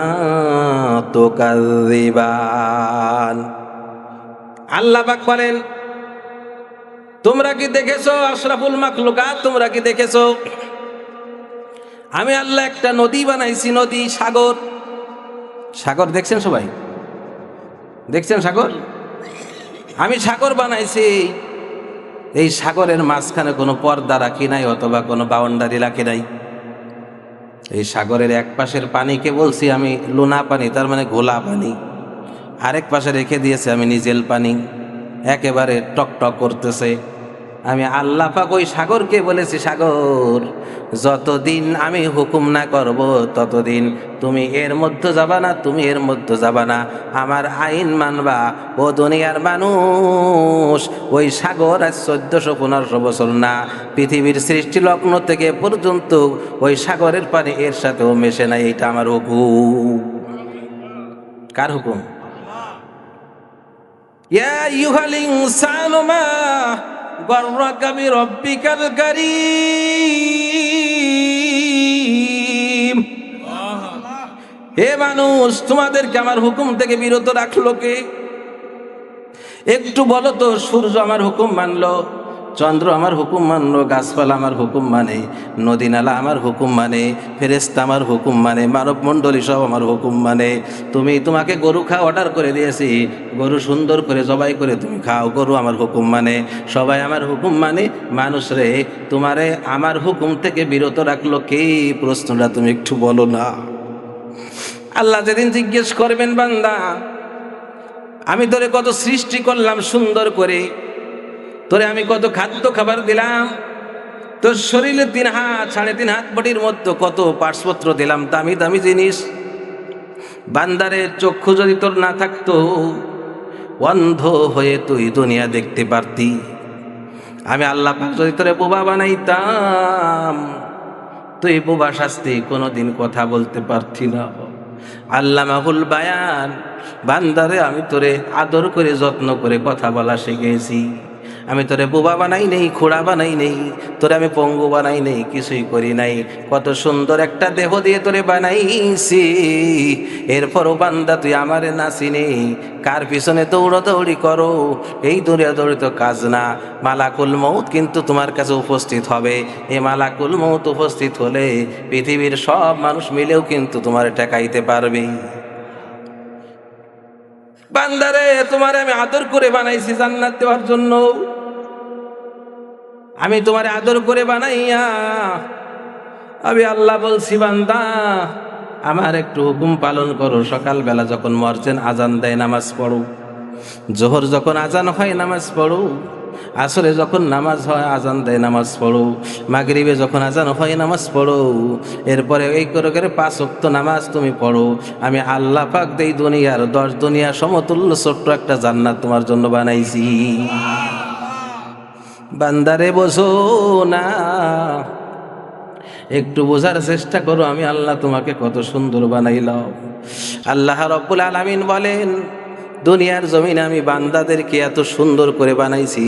তুকাযযিবান। আল্লাহ পাক বলেন, তোমরা কি দেখেছো আশরাফুল মাখলুকাত, তোমরা কি দেখেছো আমি আল্লাহ একটা নদী বানাইছি, নদী, সাগর। সাগর দেখছেন সবাই? দেখছেন সাগর? আমি সাগর বানাইছি। এই সাগরের মাঝখানে কোনো পর্দা রাখি নাই অথবা কোনো বাউন্ডারি রাখি নাই। এই সাগরের এক পাশের পানিকে বলছি আমি লুনা পানি, তার মানে ঘোলা পানি। আরেক পাশে রেখে দিয়েছে আমি নিজেল পানি, একেবারে টকটক করতেছে। আমি আল্লাহ পাক ওই সাগরকে বলেছি, সাগর যতদিন আমি হুকুম না করব ততদিন তুমি এর মধ্যে যাবা না, তুমি এর মধ্যে যাবা না, আমার আইন মানবা। ও দুনিয়ার মানুষ, ওই সাগর আজ 1400-1500 বছর না, পৃথিবীর সৃষ্টি লগ্ন থেকে পর্যন্ত ওই সাগরের পানি এর সাথেও মেশে নাই। এটা আমার হুকুম। কার হুকুম? ইয়া আইয়ুহাল ইনসানু মা গাররাকা বিরাব্বিকাল কারীম। হে মানুষ, তোমাদেরকে আমার হুকুম থেকে বিরত রাখলো কে? একটু বলো তো। সূর্য আমার হুকুম মানলো, চন্দ্র আমার হুকুম মানলো, গাছপালা আমার হুকুম মানে, নদী নালা আমার হুকুম মানে, ফেরেশতা আমার হুকুম মানে, মানব মণ্ডলী সব আমার হুকুম মানে। তোমাকে গরু খাওয়া অর্ডার করে দিয়েছি, গরু সুন্দর করে জবাই করে তুমি খাও, গরু আমার হুকুম মানে, সবাই আমার হুকুম মানে। মানুষ রে, তোমারে আমার হুকুম থেকে বিরত রাখলো কে? প্রশ্নটা তুমি একটু বলো না। আল্লাহ যেদিন জিজ্ঞেস করবেন, বান্দা আমি তোরে কত সৃষ্টি করলাম সুন্দর করে, তোরে আমি কত খাদ্য খাবার দিলাম, তোর শরীরে 3 হাত 3.5 হাত বডির মধ্যে কত পার্টসপত্র দিলাম, দামি দামি জিনিস। বান্দারে, চক্ষু যদি তোর না থাকতো, অন্ধ হয়ে তুই দুনিয়া দেখতে পারতি। আমি আল্লাহ পাক যদি তোরে বোবা বানাইতাম, তুই বোবা শাস্তি কোনোদিন কথা বলতে পারতি না। আল্লামাহুল বায়ান, বান্দারে আমি তোরে আদর করে যত্ন করে কথা বলা শিখেছি। আমি তোরে বোবা বানাই নেই, খোড়া বানাই নেই, তোরে আমি পঙ্গু বানাই নেই, কিছুই করি নাই। কত সুন্দর একটা দেহ দিয়ে তোরে বানাইছি, এরপরও বান্দা তুই আমারে না চিনি কার পিছনে দৌড়াদৌড়ি করো। এই দৌড়াদৌড়ি তো কাজ না। মালাকুল মউত কিন্তু তোমার কাছে উপস্থিত হবে। এই মালাকুল মউত উপস্থিত হলে পৃথিবীর সব মানুষ মিলেও কিন্তু তোমার ঠেকাইতে পারবে। বান্দারে, তোমারে আমি আদর করে বানাইছি জান্নাত দেওয়ার জন্য। আমি তোমারে আদর করে বানাইয়া আমি আল্লাহ বলছি, বান্দা আমার একটু হুকুম পালন করো। সকালবেলা যখন মর্জেন আজান দেয় নামাজ পড়ো, জোহর যখন আজান হয় নামাজ পড়ো, আসরে যখন নামাজ হয় আজান দেয় নামাজ পড়ো, মাগরিবে যখন আজান হয় নামাজ পড়ো। এরপরে এই করে করে 5 ওয়াক্ত নামাজ তুমি পড়ো। আমি আল্লাহ পাক দেই দুনিয়ার 10 দুনিয়া সমতুল্য ছোট্ট একটা জান্নাত তোমার জন্য বানাইছি। বান্দারে বোঝো না, একটু বোঝার চেষ্টা করো আমি আল্লাহ তোমাকে কত সুন্দর বানাইলাম। আল্লাহ রাব্বুল আলামিন বলেন, দুনিয়ার জমিনে আমি বান্দাদেরকে এত সুন্দর করে বানাইছি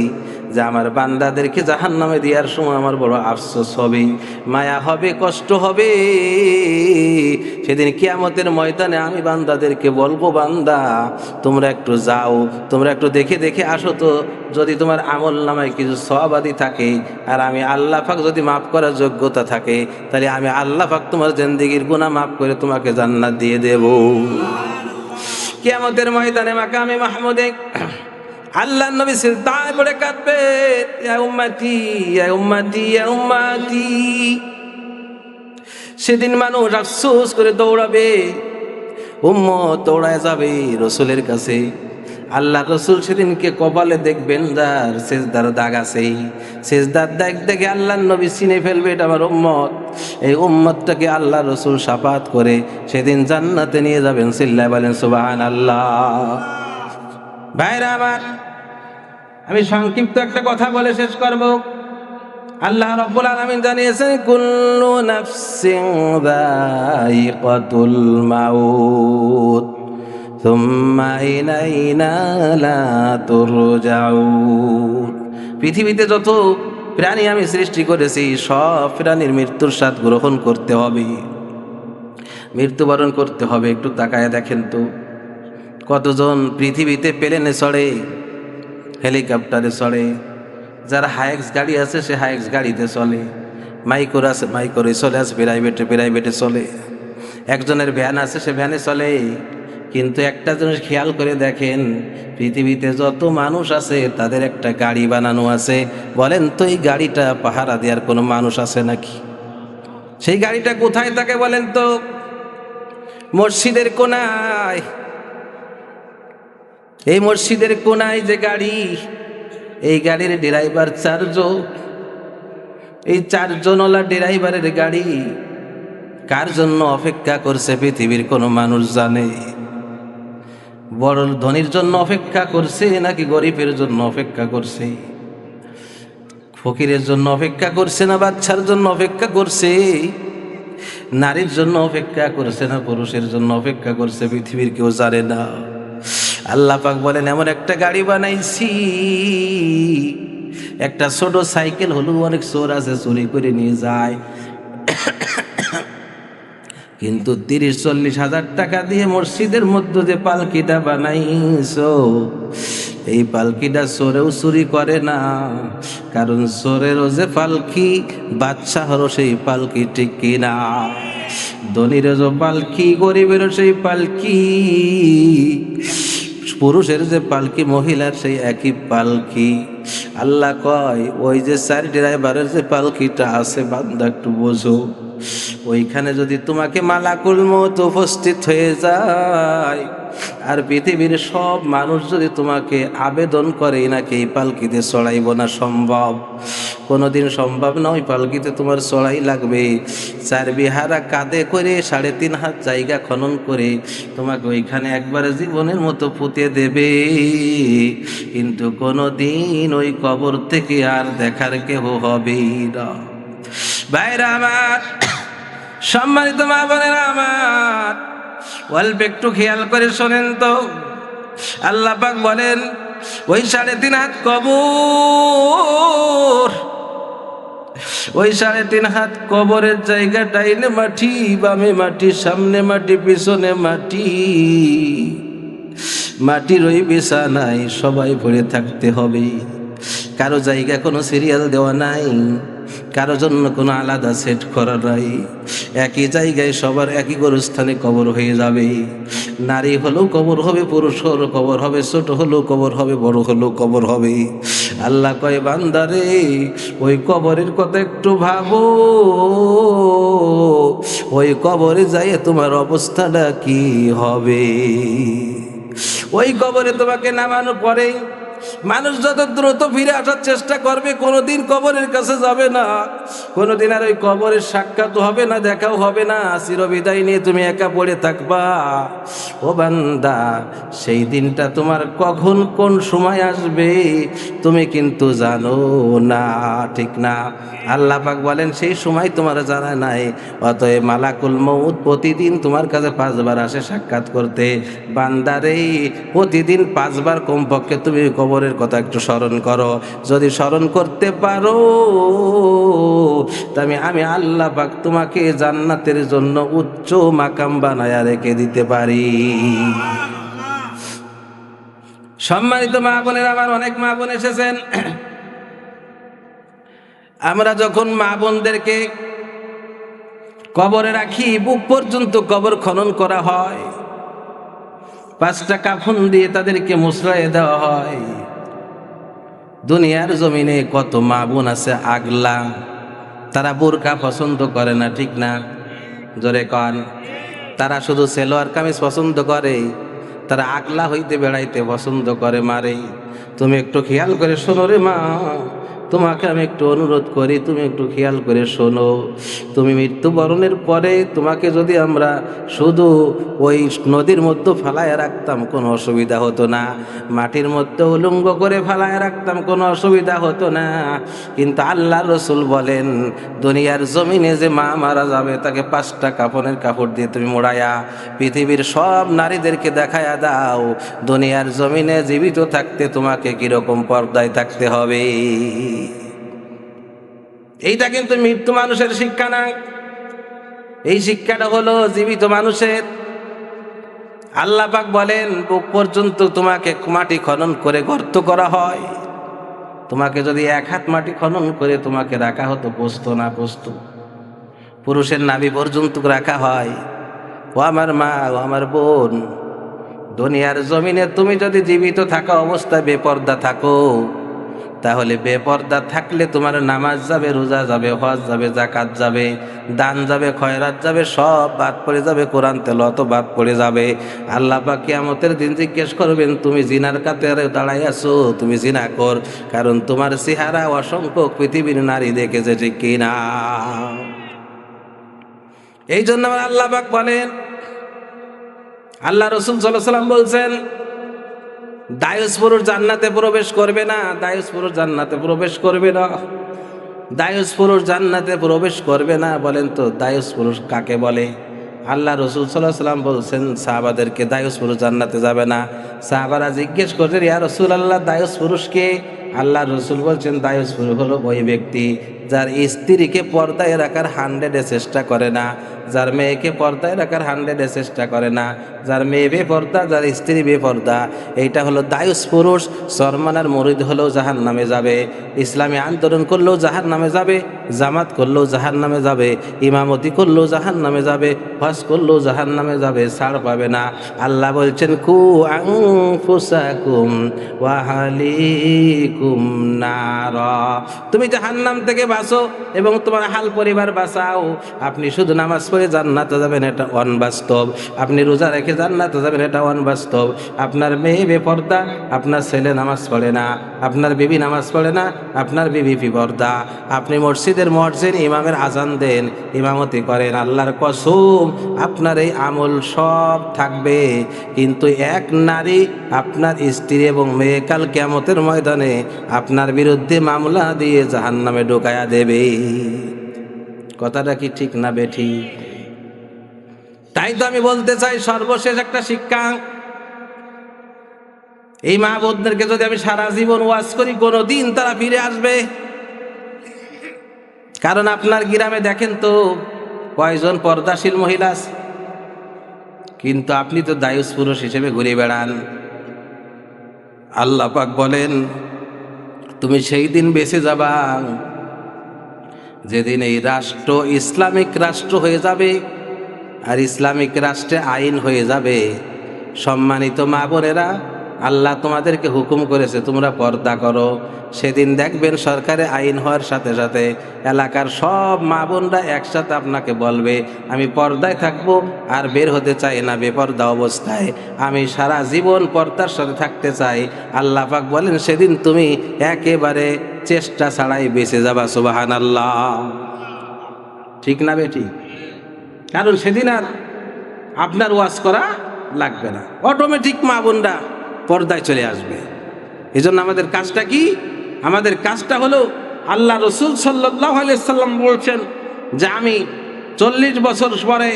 যে আমার বান্দাদেরকে জাহান্নামে দেওয়ার সময় আমার বড় আফসোস হবে, মায়া হবে, কষ্ট হবে। সেদিন কিয়ামতের ময়দানে আমি বান্দাদেরকে বলবো, বান্দা তোমরা একটু যাও, তোমরা একটু দেখে দেখে আসো তো, যদি তোমার আমল নামায় কিছু সওয়াবাদি থাকে আর আমি আল্লাহ পাক যদি মাফ করার যোগ্যতা থাকে, তাহলে আমি আল্লাহ পাক তোমার জিন্দেগির গুনাহ মাফ করে তোমাকে জান্নাত দিয়ে দেব। কিয়ামতের ময়দানে মাকামে মাহমুদে আল্লাহর নবী সিজদায় পড়ে কাঁদবে, ইয়া উম্মতি ইয়া উম্মতি ইয়া উম্মতি। সেদিন মানুষ আফসোস করে দৌড়াবে, উম্মত দৌড়ায় যাবে রসুলের কাছে। আল্লাহ রসুল সেদিনকে কপালে দেখবেন যার সেজদার দাগ আছে, সেজদার দাগ দেখে আল্লাহর নবী চিনে ফেলবে এটা আমার উম্মত। এই উম্মতটাকে আল্লাহ রসুল শাফাত করে সেদিন জান্নাতে নিয়ে যাবেন। চিল্লায় বলেন সুবহানাল্লাহ। ভাইরা আমার, আমি সংক্ষিপ্ত একটা কথা বলে শেষ করব। আল্লাহ রাব্বুল আলামিন জানিয়েছেন, কুল্লু নাফসিন যায়িকাতুল মাউত সুম্মা ইলাইনা লা তুরজাউন। পৃথিবীতে যত প্রাণী আমি সৃষ্টি করেছি সব প্রাণীর মৃত্যুর স্বাদ গ্রহণ করতে হবে, মৃত্যুবরণ করতে হবে। একটু তাকায় দেখেন তো, কতজন পৃথিবীতে প্লেনে চড়ে, হেলিকপ্টারে চড়ে, যার হাইক্স গাড়ি আছে সে হাইক্স গাড়িতে চলে, মাইক্রো আছে মাইক্রোয় চলে, আছে প্রাইভেটে প্রাইভেটে চলে, একজনের ভ্যান আছে সে ভ্যানে চলে। কিন্তু একটা জিনিস খেয়াল করে দেখেন, পৃথিবীতে যত মানুষ আছে তাদের একটা গাড়ি বানানো আছে। বলেন তো এই গাড়িটা পাহারা দেওয়ার কোনো মানুষ আছে নাকি? সেই গাড়িটা কোথায় থাকে বলেন তো? মসজিদের কোনায়। এই মসজিদের কোনায় যে গাড়ি, এই গাড়ির ড্রাইভার চারজন। এই চারজনওয়ালা ড্রাইভারের গাড়ি কার জন্য অপেক্ষা করছে পৃথিবীর কোনো মানুষ জানে? বড় ধনীর জন্য অপেক্ষা করছে নাকি গরিবের জন্য অপেক্ষা করছে? ফকিরের জন্য অপেক্ষা করছে না বাচ্চার জন্য অপেক্ষা করছে? নারীর জন্য অপেক্ষা করছে না পুরুষের জন্য অপেক্ষা করছে? পৃথিবীর কেউ জানে না। আল্লাহ পাক বলেন, এমন একটা গাড়ি বানাইছি, একটা ছোট সাইকেল হলো অনেক চোর আছে চুরি করে নিয়ে যায়, কিন্তু 30-40 হাজার টাকা দিয়ে মসজিদের মধ্যে যে পালকিটা বানাইছো, এই পালকিটা চোরেও চুরি করে না। কারণ চোরেরও যে পালকি, বাদশাহরও সেই পালকি ঠিক কিনা? ধনীরও যে পালকি, গরিবেরও সেই পালকি, পুরুষের যে পালকি, মহিলার সেই একই পালকি। আল্লাহ কয়, ওই যে 4 ড্রাইভারের যে পালকিটা আছে বান্দা একটু বোঝো, ওইখানে যদি তোমাকে মালাকুল মউত উপস্থিত হয়ে যায় আর পৃথিবীর সব মানুষ যদি তোমাকে আবেদন করে নাকি এই পালকিতে চড়াইব না, সম্ভব? কোনোদিন সম্ভব না। ওই পালকিতে তোমার চড়াই লাগবে। 4 বিহারা কাঁধে করে 3.5 হাত জায়গা খনন করে তোমাকে ওইখানে একবারে জীবনের মতো পুঁতে দেবে, কিন্তু কোনোদিন ওই কবর থেকে আর দেখার কেউ হবে না। ভাইরা আমার, সম্মানিত মা বোনেরা আমার, অল্প একটু খেয়াল করে শোনেন তো। আল্লাহ পাক বলেন, ওই 3.5 হাত কবর, ওই 3.5 হাত কবরের জায়গা ডাইনে মাটি, বামে মাটি, সামনে মাটি, পিছনে মাটি, মাটির ওই বিছানায় সবাই পড়ে থাকতে হবে। কারো জায়গা কোনো সিরিয়াল দেওয়া নাই, কারো জন্য কোনো আলাদা সেট করা নাই। একই জায়গায় সবার একই গোরস্থানে কবর হয়ে যাবে। নারী হলেও কবর হবে, পুরুষ হলেও কবর হবে, ছোট হলেও কবর হবে, বড় হলেও কবর হবে। আল্লাহ কয়, বান্দারে ওই কবরের কথা একটু ভাবো, ওই কবরে যাইয়ে তোমার অবস্থাটা কি হবে? ওই কবরে তোমাকে নামানোর পরে মানুষ যত দ্রুত ফিরে আসার চেষ্টা করবে, কোনোদিন কবরের কাছে যাবে না, কোনোদিন আর ওই কবরের সাক্ষাৎ হবে না, দেখাও হবে না। চিরবিদায় নিয়ে তুমি একা পড়ে থাকবা। ও বান্দা, সেই দিনটা তোমার কখন কোন সময় আসবে তুমি কিন্তু জানো না, ঠিক না? আল্লাহ পাক বলেন, সেই সময় তোমার জানা নাই। অতএব মালাকুল মউত প্রতিদিন তোমার কাছে 5 বার আসে সাক্ষাৎ করতে। বান্দারে, প্রতিদিন 5 বার কমপক্ষে তুমি কবরের কথা একটু স্মরণ করো। যদি স্মরণ করতে পারো, তবে আমি আল্লাহ পাক তোমাকে জান্নাতের জন্য উচ্চ মাকাম বানায়া রেখে দিতে পারি। সম্মানিত মা বোনের আমার, অনেক মা বোন এসেছেন। আমরা যখন মা বোনদেরকে কবরে রাখি, বুক পর্যন্ত কবর খনন করা হয়, 5টা কাফন দিয়ে তাদেরকে মুছড়াইয়ে দেওয়া হয়। দুনিয়ার জমিনে কত মা বোন আছে আগলা, তারা বোরকা পছন্দ করে না, ঠিক না? জোরে কন। তারা শুধু সেলোয়ার কামিজ পছন্দ করে, তারা আগলা হইতে বেড়াইতে পছন্দ করে। মারে, তুমি একটু খেয়াল করে শোনো রে মা, তোমাকে আমি একটু অনুরোধ করি, তুমি একটু খেয়াল করে শোনো। তুমি মৃত্যুবরণের পরে তোমাকে যদি আমরা শুধু ওই নদীর মধ্যে ফালায় রাখতাম কোনো অসুবিধা হতো না, মাটির মধ্যে উলঙ্গ করে ফালায় রাখতাম কোনো অসুবিধা হতো না। কিন্তু আল্লাহ রসুল বলেন, দুনিয়ার জমিনে যে মা মারা যাবে তাকে 5টা কাফনের কাপড় দিয়ে তুমি মোড়ায়া পৃথিবীর সব নারীদেরকে দেখায়া দাও দুনিয়ার জমিনে জীবিত থাকতে তোমাকে কিরকম পর্দায় থাকতে হবে। এইটা কিন্তু মৃত্যু মানুষের শিক্ষা না, এই শিক্ষাটা হলো জীবিত মানুষের। আল্লাহ পাক বলেন, বুক পর্যন্ত তোমাকে মাটি খনন করে গর্ত করা হয়, তোমাকে যদি 1 হাত মাটি খনন করে তোমাকে রাখা হতো, পচতো না পচতো। পুরুষের নাভি পর্যন্ত রাখা হয়। ও আমার মা, ও আমার বোন, দুনিয়ার জমিনে তুমি যদি জীবিত থাকা অবস্থায় বেপর্দা থাকো, তাহলে বেপর্দা থাকলে তোমার নামাজ যাবে, রোজা যাবে, হজ যাবে, জাকাত যাবে, দান যাবে, খয়রাত যাবে, সব বাদ পড়ে যাবে, কোরআন তেলাওয়াত বাদ পড়ে যাবে। আল্লাহ পাক কিয়ামতের দিন জিজ্ঞেস করবেন, তুমি জিনার কাতারে দাঁড়াই আছো, তুমি জিনা কর, কারণ তোমার চেহারা অসংখ্য পৃথিবীর নারী দেখেছে, ঠিক কিনা? এই জন্য আমার আল্লাহ পাক বলেন, আল্লাহ রসুল সাল্লাল্লাহু আলাইহি ওয়াসাল্লাম বলছেন, দায়ুস পুরুষ জান্নাতে প্রবেশ করবে না, দায়ুস পুরুষ জান্নাতে প্রবেশ করবে না, দায়ুস পুরুষ জান্নাতে প্রবেশ করবে না। বলেন তো দায়ুস পুরুষ কাকে বলে? আল্লাহ রসুল সাল্লাল্লাহু আলাইহি ওয়াসাল্লাম বলছেন সাহাবাদেরকে, দায়ুস পুরুষ জান্নাতে যাবে না। সাহাবারা জিজ্ঞেস করছেন, ইয়া রাসূলুল্লাহ, দায়ুস পুরুষকে? আল্লাহ রসুল বলছেন, দায়ুস পুরুষ হলো ওই ব্যক্তি যার স্ত্রীকে পর্দায় রাখার 100 চেষ্টা করে না, যার মেয়েকে পর্দায় রাখার 100 চেষ্টা করে না, যার মেয়ে বেপর্দা, যার স্ত্রী বেপর্দা, এইটা হলো দায়ুস পুরুষ। সরমানার মুরিদ হলেও জাহান্নামে যাবে, ইসলামী আন্দোলন করলেও জাহান্নামে যাবে, জামাত করলেও জাহান্নামে যাবে, ইমামতি করলেও জাহান্নামে যাবে, হজ করলেও জাহান্নামে যাবে, ছাড় পাবে না। আল্লাহ বলছেন, কু আনফুসাকুম ওয়া আহলিকুম নারা, তুমি জাহান্নাম থেকে বাঁচো এবং তোমার হাল পরিবার বাঁচাও। আপনি শুধু নামাজ পড়ে জান্নাতে যাবেন, এটা অনবাস্তব। আপনি রোজা রেখে জান্নাতে যাবেন, এটা অনবাস্তব। আপনার মেয়ে বেপর্দা, আপনার ছেলে নামাজ পড়ে না, আপনার বিবি নামাজ পড়ে না, আপনার বিবি বেপর্দা। আপনি মসজিদের মুয়াজ্জিন ইমামের আজান দেন, ইমামতি করেন, আল্লাহর কসম আপনার এই আমল সব থাকবে। কিন্তু এক নারী, আপনার স্ত্রী এবং মেয়ে, কাল কিয়ামতের ময়দানে আপনার বিরুদ্ধে মামলা দিয়ে জাহান্নামে ঢোকায়া দেবে। কথাটা কি ঠিক না বেঠিক? তাই তো আমি বলতে চাই, সর্বশেষ একটা শিক্ষা, এই মা বোনদেরকে যদি আমি সারা জীবন ওয়াজ করি, কোনোদিন তারা ফিরে আসবে? কারণ আপনার গ্রামে দেখেন তো কয়জন পর্দাশীল মহিলা আছে, কিন্তু আপনি তো দায়ুস পুরুষ হিসেবে ঘুরে বেড়ান। আল্লাহ পাক বলেন, তুমি সেই দিন বেঁচে যাবা যেদিন এই রাষ্ট্র ইসলামিক রাষ্ট্র হয়ে যাবে, আর ইসলামিক রাষ্ট্রে আইন হয়ে যাবে। সম্মানিত মা বোনেরা, আল্লাহ তোমাদেরকে হুকুম করেছে তোমরা পর্দা করো। সেদিন দেখবেন সরকারে আইন হওয়ার সাথে সাথে এলাকার সব মা বোনরা একসাথে আপনাকে বলবে, আমি পর্দায় থাকবো, আর বের হতে চাই না বেপর্দা অবস্থায়, আমি সারা জীবন পর্দার সাথে থাকতে চাই। আল্লাহ পাক বলেন, সেদিন তুমি একেবারে চেষ্টা ছাড়াই বেঁচে যাবা। সুবহানাল্লাহ, ঠিক না বেঠিক? কারণ সেদিন আর আপনার ওয়াজ করা লাগবে না, অটোমেটিক মা বোনরা পর্দায় চলে আসবে। এই জন্য আমাদের কাজটা কি? আমাদের কাজটা হলো, আল্লাহ রসুল সাল্লাল্লাহু আলাইহি ওয়াসাল্লাম বলছেন যে আমি 40 বছর পরে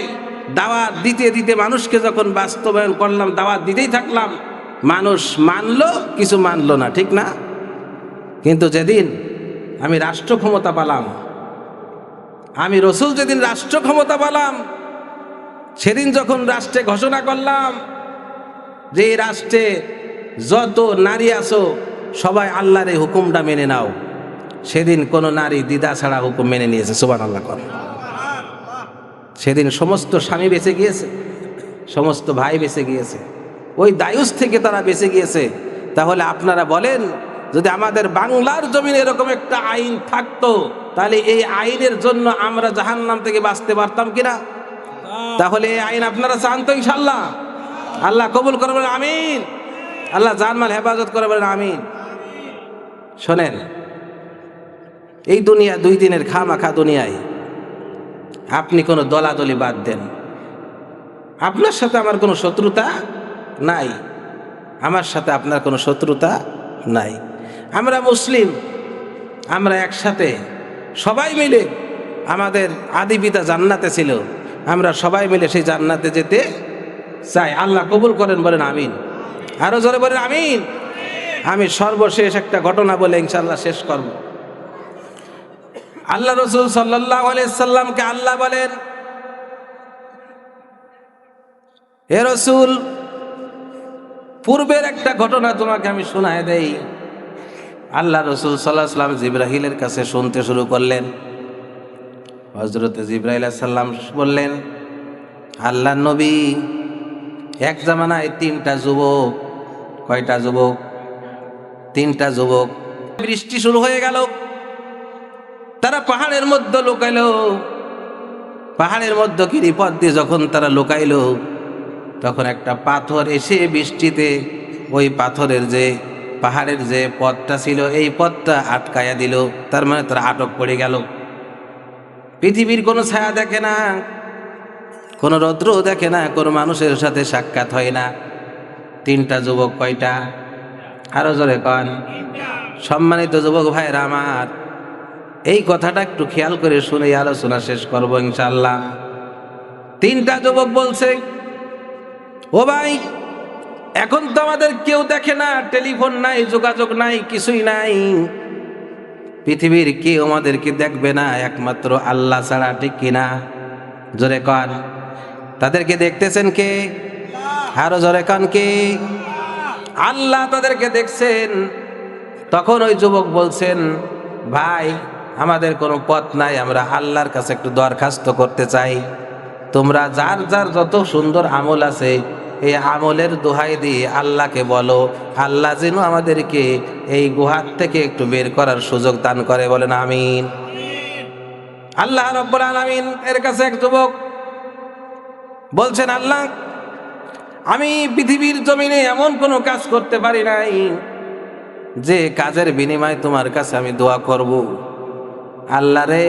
দাওয়াত দিতে দিতে মানুষকে যখন বাস্তবায়ন করলাম, দাওয়াত দিতেই থাকলাম, মানুষ মানলো, কিছু মানলো না, ঠিক না? কিন্তু যেদিন আমি রাষ্ট্র ক্ষমতা পেলাম, আমি রসুল যেদিন রাষ্ট্র ক্ষমতা পেলাম, সেদিন যখন রাষ্ট্রে ঘোষণা করলাম যে এই রাষ্ট্রে যত নারী আছো সবাই আল্লাহর এই হুকুমটা মেনে নাও, সেদিন কোনো নারী দ্বিধা ছাড়া হুকুম মেনে নিয়েছে। সুবহানাল্লাহ কর। সেদিন সমস্ত স্বামী বেঁচে গিয়েছে, সমস্ত ভাই বেঁচে গিয়েছে, ওই দায়ুস থেকে তারা বেঁচে গিয়েছে। তাহলে আপনারা বলেন, যদি আমাদের বাংলার জমিনে এরকম একটা আইন থাকতো, তাহলে এই আইনের জন্য আমরা জাহান্নাম থেকে বাঁচতে পারতাম কিনা? তাহলে এই আইন আপনারা চান তো ইনশাআল্লাহ? আল্লাহ কবুল করে বলেন আমিন। আল্লাহ জানমাল হেফাজত করে বলেন আমিন। শোনেন, এই দুনিয়া 2 দিনের খামাখা দুনিয়ায় আপনি কোনো দলাদলি বাদ দেন। আপনার সাথে আমার কোনো শত্রুতা নাই, আমার সাথে আপনার কোনো শত্রুতা নাই। আমরা মুসলিম, আমরা একসাথে সবাই মিলে, আমাদের আদি পিতা জান্নাতে ছিল, আমরা সবাই মিলে সেই জান্নাতে যেতে চাই। আল্লাহ কবুল করেন, বলেন আমিন। আরো জোরে বলেন আমিন। আমি সর্বশেষ একটা ঘটনা বলে ইনশাআল্লাহ শেষ করব। আল্লাহ রসুল সাল্লাল্লাহু আলাইহি সাল্লামকে আল্লাহ বলেন, হে রসুল, পূর্বের একটা ঘটনা তোমাকে আমি শোনায় দেই। আল্লাহ রসুল সাল্লাল্লাহু আলাইহি সাল্লাম জিবরাইলের কাছে শুনতে শুরু করলেন। হযরতে জিবরাইল আলাইহিস সালাম বললেন, আল্লাহর নবী, এক জামানায় 3টা যুবক, কয়টা যুবক? 3টা যুবক। বৃষ্টি শুরু হয়ে গেল, তারা পাহাড়ের মধ্যে লুকাইলো। পাহাড়ের মধ্যে গিরিপথ দিয়ে যখন তারা লুকাইলো, তখন একটা পাথর এসে বৃষ্টিতে ওই পাথরের যে পাহাড়ের যে পথটা ছিল এই পথটা আটকায়া দিল। তার মানে তারা আটক পড়ে গেল। পৃথিবীর কোনো ছায়া দেখে না, কোনো রৌদ্র দেখে না, কোনো মানুষের সাথে সাক্ষাৎ হয় না। 3টা যুবক। কয়টা? আরো জোরে কন। সম্মানিত যুবক ভাইরা আমার, এই কথাটা একটু খেয়াল করে শুনে আলোচনা শেষ করবো ইনশাআল্লাহ। 3টা যুবক বলছে, ও ভাই, এখন তো আমাদের কেউ দেখে না, টেলিফোন নাই, যোগাযোগ নাই, কিছুই নাই, পৃথিবীর কেউ আমাদেরকে দেখবে না একমাত্র আল্লাহ ছাড়া, ঠিক কিনা? জোরে কন। তাদেরকে দেখতেছেন কে? আরো জোরে কন কে? আল্লাহ তাদেরকে দেখছেন। তখন ওই যুবক বলছেন, ভাই, আমাদের কোনো পথ নাই, আমরা আল্লাহর কাছে একটু দরখাস্ত করতে চাই। তোমরা যার যার যত সুন্দর আমল আছে এই আমলের দোহাই দিয়ে আল্লাহকে বলো, আল্লাহ যেন আমাদেরকে এই গুহার থেকে একটু বের করার সুযোগ দান করে। বলেন আমিন। আল্লাহ রাব্বুল আলামিন এর কাছে এক যুবক বলছেন, আল্লাহ, আমি পৃথিবীর জমিনে এমন কোনো কাজ করতে পারি নাই যে কাজের বিনিময়ে তোমার কাছে আমি দোয়া করব। আল্লাহ রে,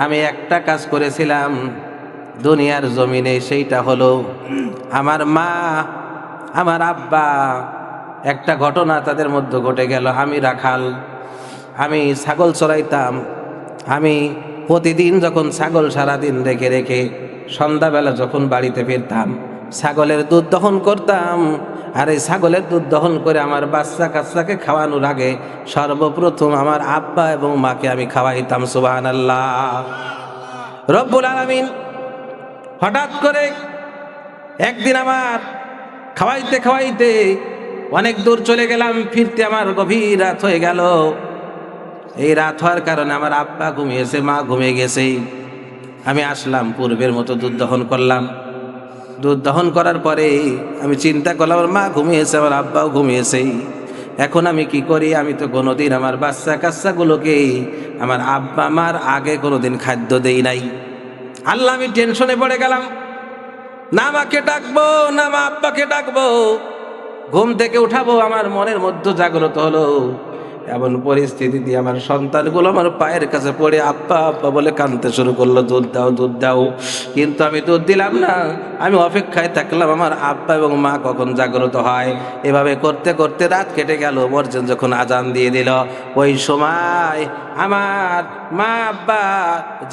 আমি একটা কাজ করেছিলাম দুনিয়ার জমিনে, সেইটা হলো আমার মা, আমার আব্বা, একটা ঘটনা তাদের মধ্যে ঘটে গেল। আমি রাখাল, আমি ছাগল চড়াইতাম। আমি প্রতিদিন যখন ছাগল সারাদিন রেখে রেখে সন্ধ্যাবেলা যখন বাড়িতে ফিরতাম, ছাগলের দুধ দহন করতাম। আর এই ছাগলের দুধ দহন করে আমার বাচ্চা কাচ্চাকে খাওয়ানোর আগে সর্বপ্রথম আমার আব্বা এবং মাকে আমি খাওয়াইতাম। সুবহানাল্লাহ। রব্বুল আলামিন হঠাৎ করে একদিন আমার খাওয়াইতে খাওয়াইতে অনেক দূর চলে গেলাম, ফিরতে আমার গভীর রাত হয়ে গেল। এই রাত হওয়ার কারণে আমার আব্বা ঘুমিয়েছে, মা ঘুমিয়ে গেছে। আমি আসলাম, পূর্বের মতো দুধ দহন করলাম। দুধ দহন করার পরে আমি চিন্তা করলাম, আমার মা ঘুমিয়েছে, আমার আব্বাও ঘুমিয়েছে, এখন আমি কি করি? আমি তো কোনোদিন আমার বাচ্চা কাচ্চাগুলোকে আমার আব্বা মার আগে কোনোদিন খাদ্য দেই নাই। আল্লাহ, আমি টেনশনে পড়ে গেলাম, না মাকে ডাকবো না মা আব্বাকে ডাকবো, ঘুম থেকে উঠাবো। আমার মনের মধ্যে জাগ্রত হলো, এমন পরিস্থিতিতে আমার সন্তানগুলো আমার পায়ের কাছে পড়ে আব্বা আব্বা বলে কাঁদতে শুরু করলো, দুধ দাও দুধ দাও। কিন্তু আমি দুধ দিলাম না, আমি অপেক্ষায় থাকলাম আমার আব্বা এবং মা কখন জাগ্রত হয়। এভাবে করতে করতে রাত কেটে গেল। মসজিদ যখন আজান দিয়ে দিল, ওই সময় আমার মা আব্বা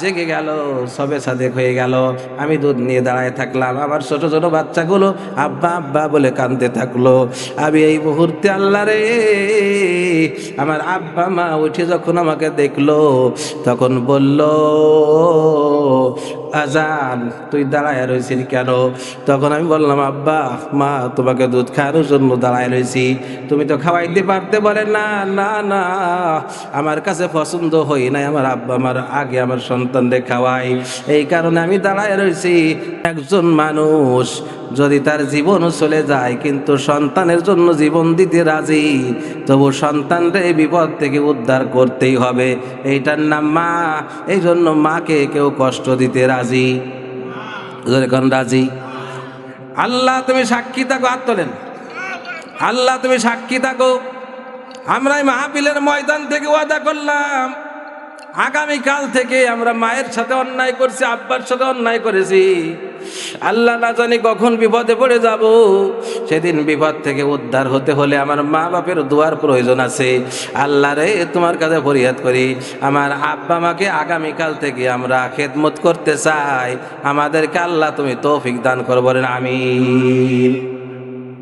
জেগে গেল, সবে সাদেক হয়ে গেল। আমি দুধ নিয়ে দাঁড়ায় থাকলাম, আমার ছোট ছোট বাচ্চাগুলো আব্বা আব্বা বলে কাঁদতে থাকলো। আমি এই মুহূর্তে, আল্লাহ রে, আমার আব্বা মা উঠে যখন আমাকে দেখলো তখন বলল, আজান, তুই দাঁড়ায় রয়েছিস কেন? তখন আমি বললাম, আব্বা মা, তোমাকে দুধ খাওয়ানোর জন্য দাঁড়ায় রয়েছি, তুমি তো খাওয়াইতে পারতে। বলে, না না না, আমার কাছে পছন্দ হই নাই আমার আব্বা আমার আগে আমার সন্তানদের খাওয়াই, এই কারণে আমি দাঁড়ায় রয়েছি। একজন মানুষ যদি তার জীবনও চলে যায় কিন্তু সন্তানের জন্য জীবন দিতে রাজি, তবু সন্তানদের এই বিপদ থেকে উদ্ধার করতেই হবে, এইটার নাম মা। এই জন্য মাকে কেউ কষ্ট দিতে রাজি, যখন রাজি। আল্লাহ তুমি সাক্ষী থাকো, হাত তোলেন। আল্লাহ তুমি সাক্ষী থাকো, আমরা এই মাহফিলের ময়দান থেকে ওয়াদা করলাম, আগামীকাল থেকে আমরা মায়ের সাথে অন্যায় করছি, আব্বার সাথে অন্যায় করেছি, আল্লাহ না জানি কখন বিপদে পড়ে যাব। সেদিন বিপদ থেকে উদ্ধার হতে হলে আমার মা বাপের দোয়ার প্রয়োজন আছে। আল্লাহ রে, তোমার কাছে ফরিয়াদ করি, আমার আব্বা মাকে আগামীকাল থেকে আমরা খেদমত করতে চাই, আমাদেরকে আল্লাহ তুমি তৌফিক দান করো, বলেন আমিন।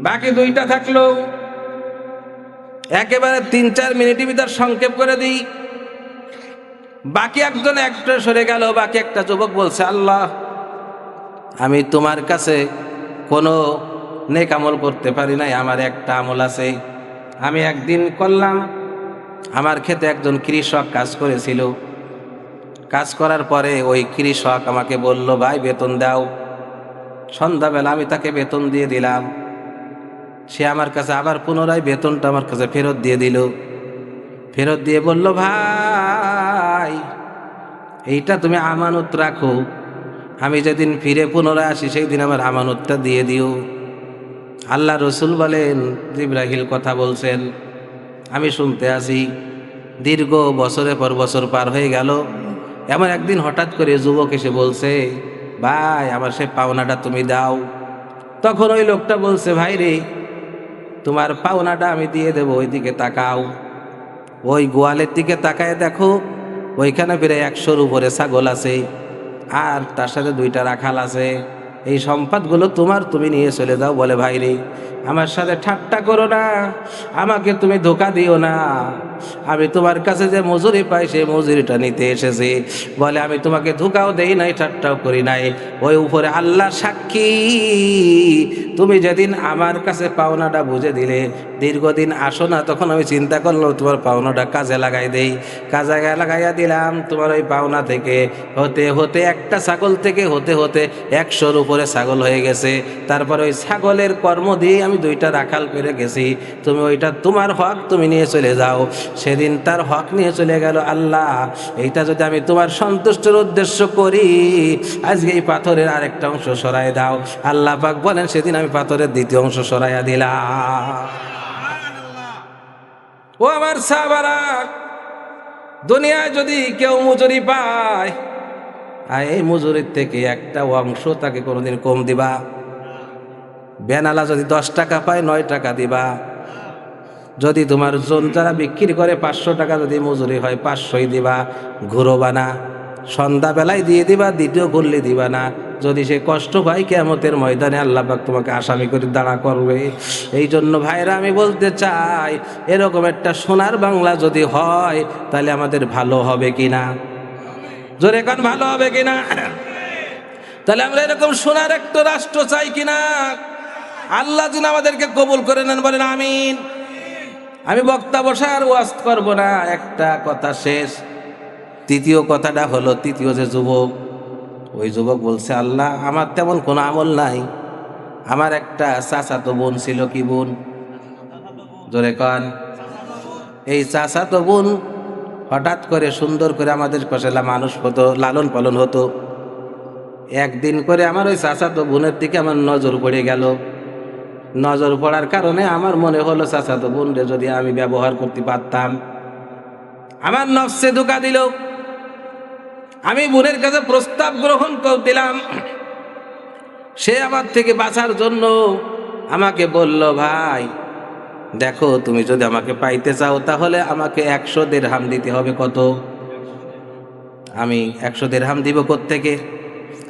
বাকি দুইটা থাকলো, একেবারে 3-4 মিনিটের ভিতর সংক্ষেপ করে দিই। বাকি একজন একটা সরে গেল, বাকি একটা যুবক বলছে, আল্লাহ আমি তোমার কাছে কোনো নেক আমল করতে পারি নাই, আমার একটা আমল আছে। আমি একদিন করলাম, আমার ক্ষেতে একজন কৃষক কাজ করেছিল। কাজ করার পরে ওই কৃষক আমাকে বলল, ভাই বেতন দাও। সন্ধ্যাবেলা আমি তাকে বেতন দিয়ে দিলাম। সে আমার কাছে আবার পুনরায় বেতনটা আমার কাছে ফেরত দিয়ে দিল। ফেরত দিয়ে বলল, ভাই এইটা তুমি আমানত রাখো, আমি যেদিন ফিরে পুনরায় আসি সেই দিন আমার আমানতটা দিয়ে দিও। আল্লাহ রসুল বলেন, জিবরাইল কথা বলছেন, আমি শুনতে আসি। দীর্ঘ বছরের পর বছর পার হয়ে গেল। এমন একদিন হঠাৎ করে যুবক এসে বলছে, ভাই আমার সে পাওনাটা তুমি দাও। তখন ওই লোকটা বলছে, ভাই রে, তোমার পাওনাটা আমি দিয়ে দেবো, ওইদিকে তাকাও। ওই গোয়ালের দিকে তাকায় দেখো, ওইখানে প্রায় 100-র উপরে ছাগল আছে, আর তার সাথে 2টা রাখাল আছে। এই সম্পদগুলো তোমার, তুমি নিয়ে চলে যাও। বলে, ভাই রে, আমার সাথে ঠাট্টা করো না, আমাকে তুমি ধোকা দিও না। আমি তোমার কাছে যে মজুরি পাই সেই মজুরিটা নিতে এসেছি। বলে, আমি তোমাকে ধোকাও দেই নাই, ঠাট্টাও করি নাই। ওই উপরে আল্লাহ সাক্ষী, তুমি যেদিন আমার কাছে পাওনাটা বুঝে দিলে, দীর্ঘদিন আসো না, তখন আমি চিন্তা করলাম তোমার পাওনাটা কাজে লাগাই দেই। কাজে লাগাইয়া দিলাম। তোমার ওই পাওনা থেকে হতে হতে একটা ছাগল থেকে হতে হতে 100-র উপরে ছাগল হয়ে গেছে। তারপর ওই ছাগলের কর্ম দিয়ে আমি 2টা রাখাল পেরে গেছি। তুমি ওইটা তোমার হক, তুমি নিয়ে চলে যাও। সেদিন তার হক নিয়ে চলে গেল। আল্লাহ, এইটা যদি আমি তোমার সন্তুষ্টের উদ্দেশ্য করি, আজকে এই পাথরের আরেকটা অংশ সরাই দাও। আল্লাহ পাক বলেন, সেদিন আমি পাথরের 2য় অংশ সরাইয়া দিলাম। ও আমার সাহাবারা, দুনিয়ায় যদি কেউ মজুরি পায়, আর এই মজুরির থেকে একটা অংশ তাকে কোনোদিন কম দিবা। বেনালা যদি 10 টাকা পায়, 9 টাকা দিবা। যদি তোমার জন যারা বিক্রি করে 500 টাকা যদি মজুরি হয়, 500ই দিবা। ঘুরোবা না, সন্ধ্যাবেলায় দিয়ে দিবা, দ্বিতীয় ঘুরলে দিবা না। যদি সে কষ্ট পায়, কিয়ামতের ময়দানে আল্লাহ পাক তোমাকে আসামি করে দাঁড়া করবে। এই জন্য ভাইরা, আমি বলতে চাই, এরকম একটা সোনার বাংলা যদি হয়, তাহলে আমাদের ভালো হবে কিনা? জোরে কান, ভালো হবে কিনা? তাহলে আমরা এরকম সোনার একটা রাষ্ট্র চাই কিনা? আল্লাহ যেন আমাদেরকে কবুল করে নেন, বলেন আমিন। আমি বক্তা বসার ওয়াজ করব না, একটা কথা শেষ। 3য় কথাটা হলো, 3য় যে যুবক, ওই যুবক বলছে, আল্লাহ আমার তেমন কোনো আমল নাই, আমার একটা চাচাতো বোন ছিল। কি বোন? জোরে কন। এই চাচাতো বোন হঠাৎ করে সুন্দর করে আমাদের পাশে মানুষ হতো, লালন পালন হতো। একদিন করে আমার ওই চাচাতো বোনের দিকে আমার নজর পড়ে গেল। নজর পড়ার কারণে আমার মনে হলো, চাচাতো বোনরে যদি আমি ব্যবহার করতে পারতাম। আমার নফসে ধোঁকা দিল। আমি বোনের কাছে প্রস্তাব গ্রহণ দিলাম। সে আমার থেকে বাঁচার জন্য আমাকে বলল, ভাই দেখো, তুমি যদি আমাকে পাইতে চাও, তাহলে আমাকে 100 দিরহাম দিতে হবে। কত? আমি 100 দিরহাম দিব কোত্থেকে?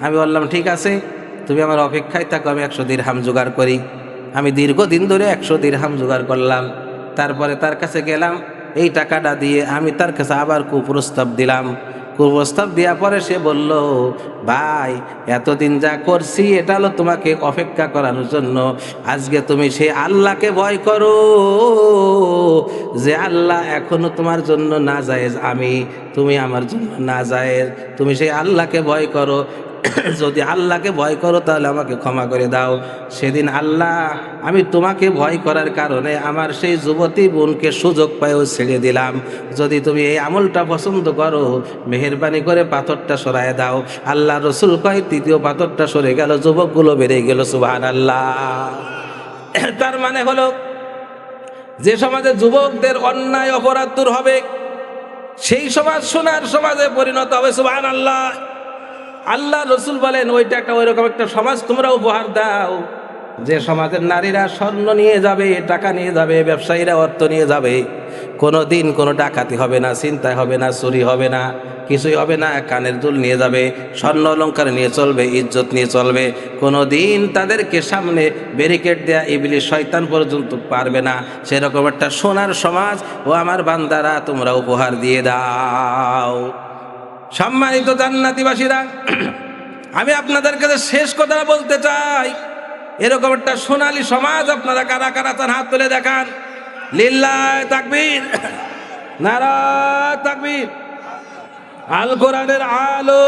আমি বললাম, ঠিক আছে, তুমি আমার অপেক্ষায় থাকো, আমি 100 দিরহাম জোগাড় করি। আমি দীর্ঘদিন ধরে 100 দিরহাম জোগাড় করলাম। তারপরে তার কাছে গেলাম, এই টাকাটা দিয়ে আমি তার কাছে আবার কুপ্রস্তাব দিলাম। কুপ্রস্তাব দেওয়ার পরে সে বলল, ভাই এতদিন যা করছি এটা হলো তোমাকে অপেক্ষা করানোর জন্য। আজকে তুমি সেই আল্লাহকে ভয় করো, যে আল্লাহ এখনো তোমার জন্য নাজায়েজ, তুমি আমার জন্য নাজায়েজ। তুমি সেই আল্লাহকে ভয় করো। যদি আল্লাহকে ভয় করো, তাহলে আমাকে ক্ষমা করে দাও। সেদিন আল্লাহ, আমি তোমাকে ভয় করার কারণে আমার সেই যুবতী বোনকে সুযোগ পায়ও ছেড়ে দিলাম। যদি তুমি এই আমলটা পছন্দ করো, মেহেরবানি করে পাথরটা সরায় দাও। আল্লাহ রসুল কয়, 3য় পাথরটা সরে গেল, যুবকগুলো বেড়ে গেল। সুবহানাল্লাহ। তার মানে হলো, যে সমাজে যুবকদের অন্যায় অপরাধ দূর হবে, সেই সমাজ সোনার সমাজে পরিণত হবে। সুবহানাল্লাহ। আল্লাহ রসুল বলেন ওইটা একটা ওইরকম একটা সমাজ তোমরা উপহার দাও, যে সমাজের নারীরা স্বর্ণ নিয়ে যাবে, টাকা নিয়ে যাবে, ব্যবসায়ীরা অর্থ নিয়ে যাবে, কোনো দিন কোনো ডাকাতি হবে না, চিন্তা হবে না, চুরি হবে না, কিছুই হবে না। কানের দুল নিয়ে যাবে, স্বর্ণ অলংকার নিয়ে চলবে, ইজ্জত নিয়ে চলবে। কোনো দিন তাদেরকে সামনে ব্যারিকেড দেয়া ইবলিস শয়তান পর্যন্ত পারবে না। সেরকম একটা সোনার সমাজ ও আমার বান্দারা তোমরা উপহার দিয়ে দাও। সম্মানিত জান্নাতীবাসীরা, আমি আপনাদের কাছে শেষ কথা বলতে চাই, এরকম একটা সোনালী সমাজ আপনারা কারা কারা চান হাত তুলে দেখান। লিল্লাহি তাকবীর, নারায়ে তাকবীর। আল কোরআনের আলো,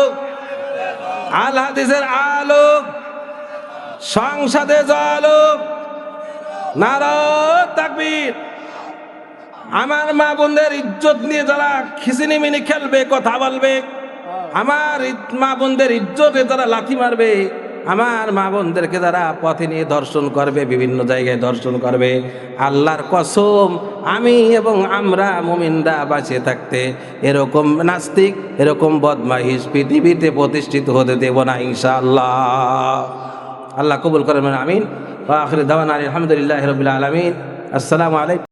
আল হাদিসের আলো, সংসদে জলো, নারায়ে তাকবীর। আমার মা বোনদের ইজ্জত নিয়ে যারা খিচিনিমিনি খেলবে, কথা বলবে, আমার মা বোনদের ইজ্জতে যারা লাথি মারবে, আমার মা বোনদেরকে যারা পথে নিয়ে দর্শন করবে, বিভিন্ন জায়গায় দর্শন করবে, আল্লাহর কসম আমি এবং আমরা মুমিনরা বাঁচে থাকতে এরকম নাস্তিক, এরকম বদমাইশ পৃথিবীতে প্রতিষ্ঠিত হতে দেব না ইনশাআল্লাহ। আল্লাহ কবুল করেন, আমিন। ওয়া আখিরু দাওয়ানা আলহামদুলিল্লাহি রাব্বিল আলামিন। আসসালামু আলাইকুম।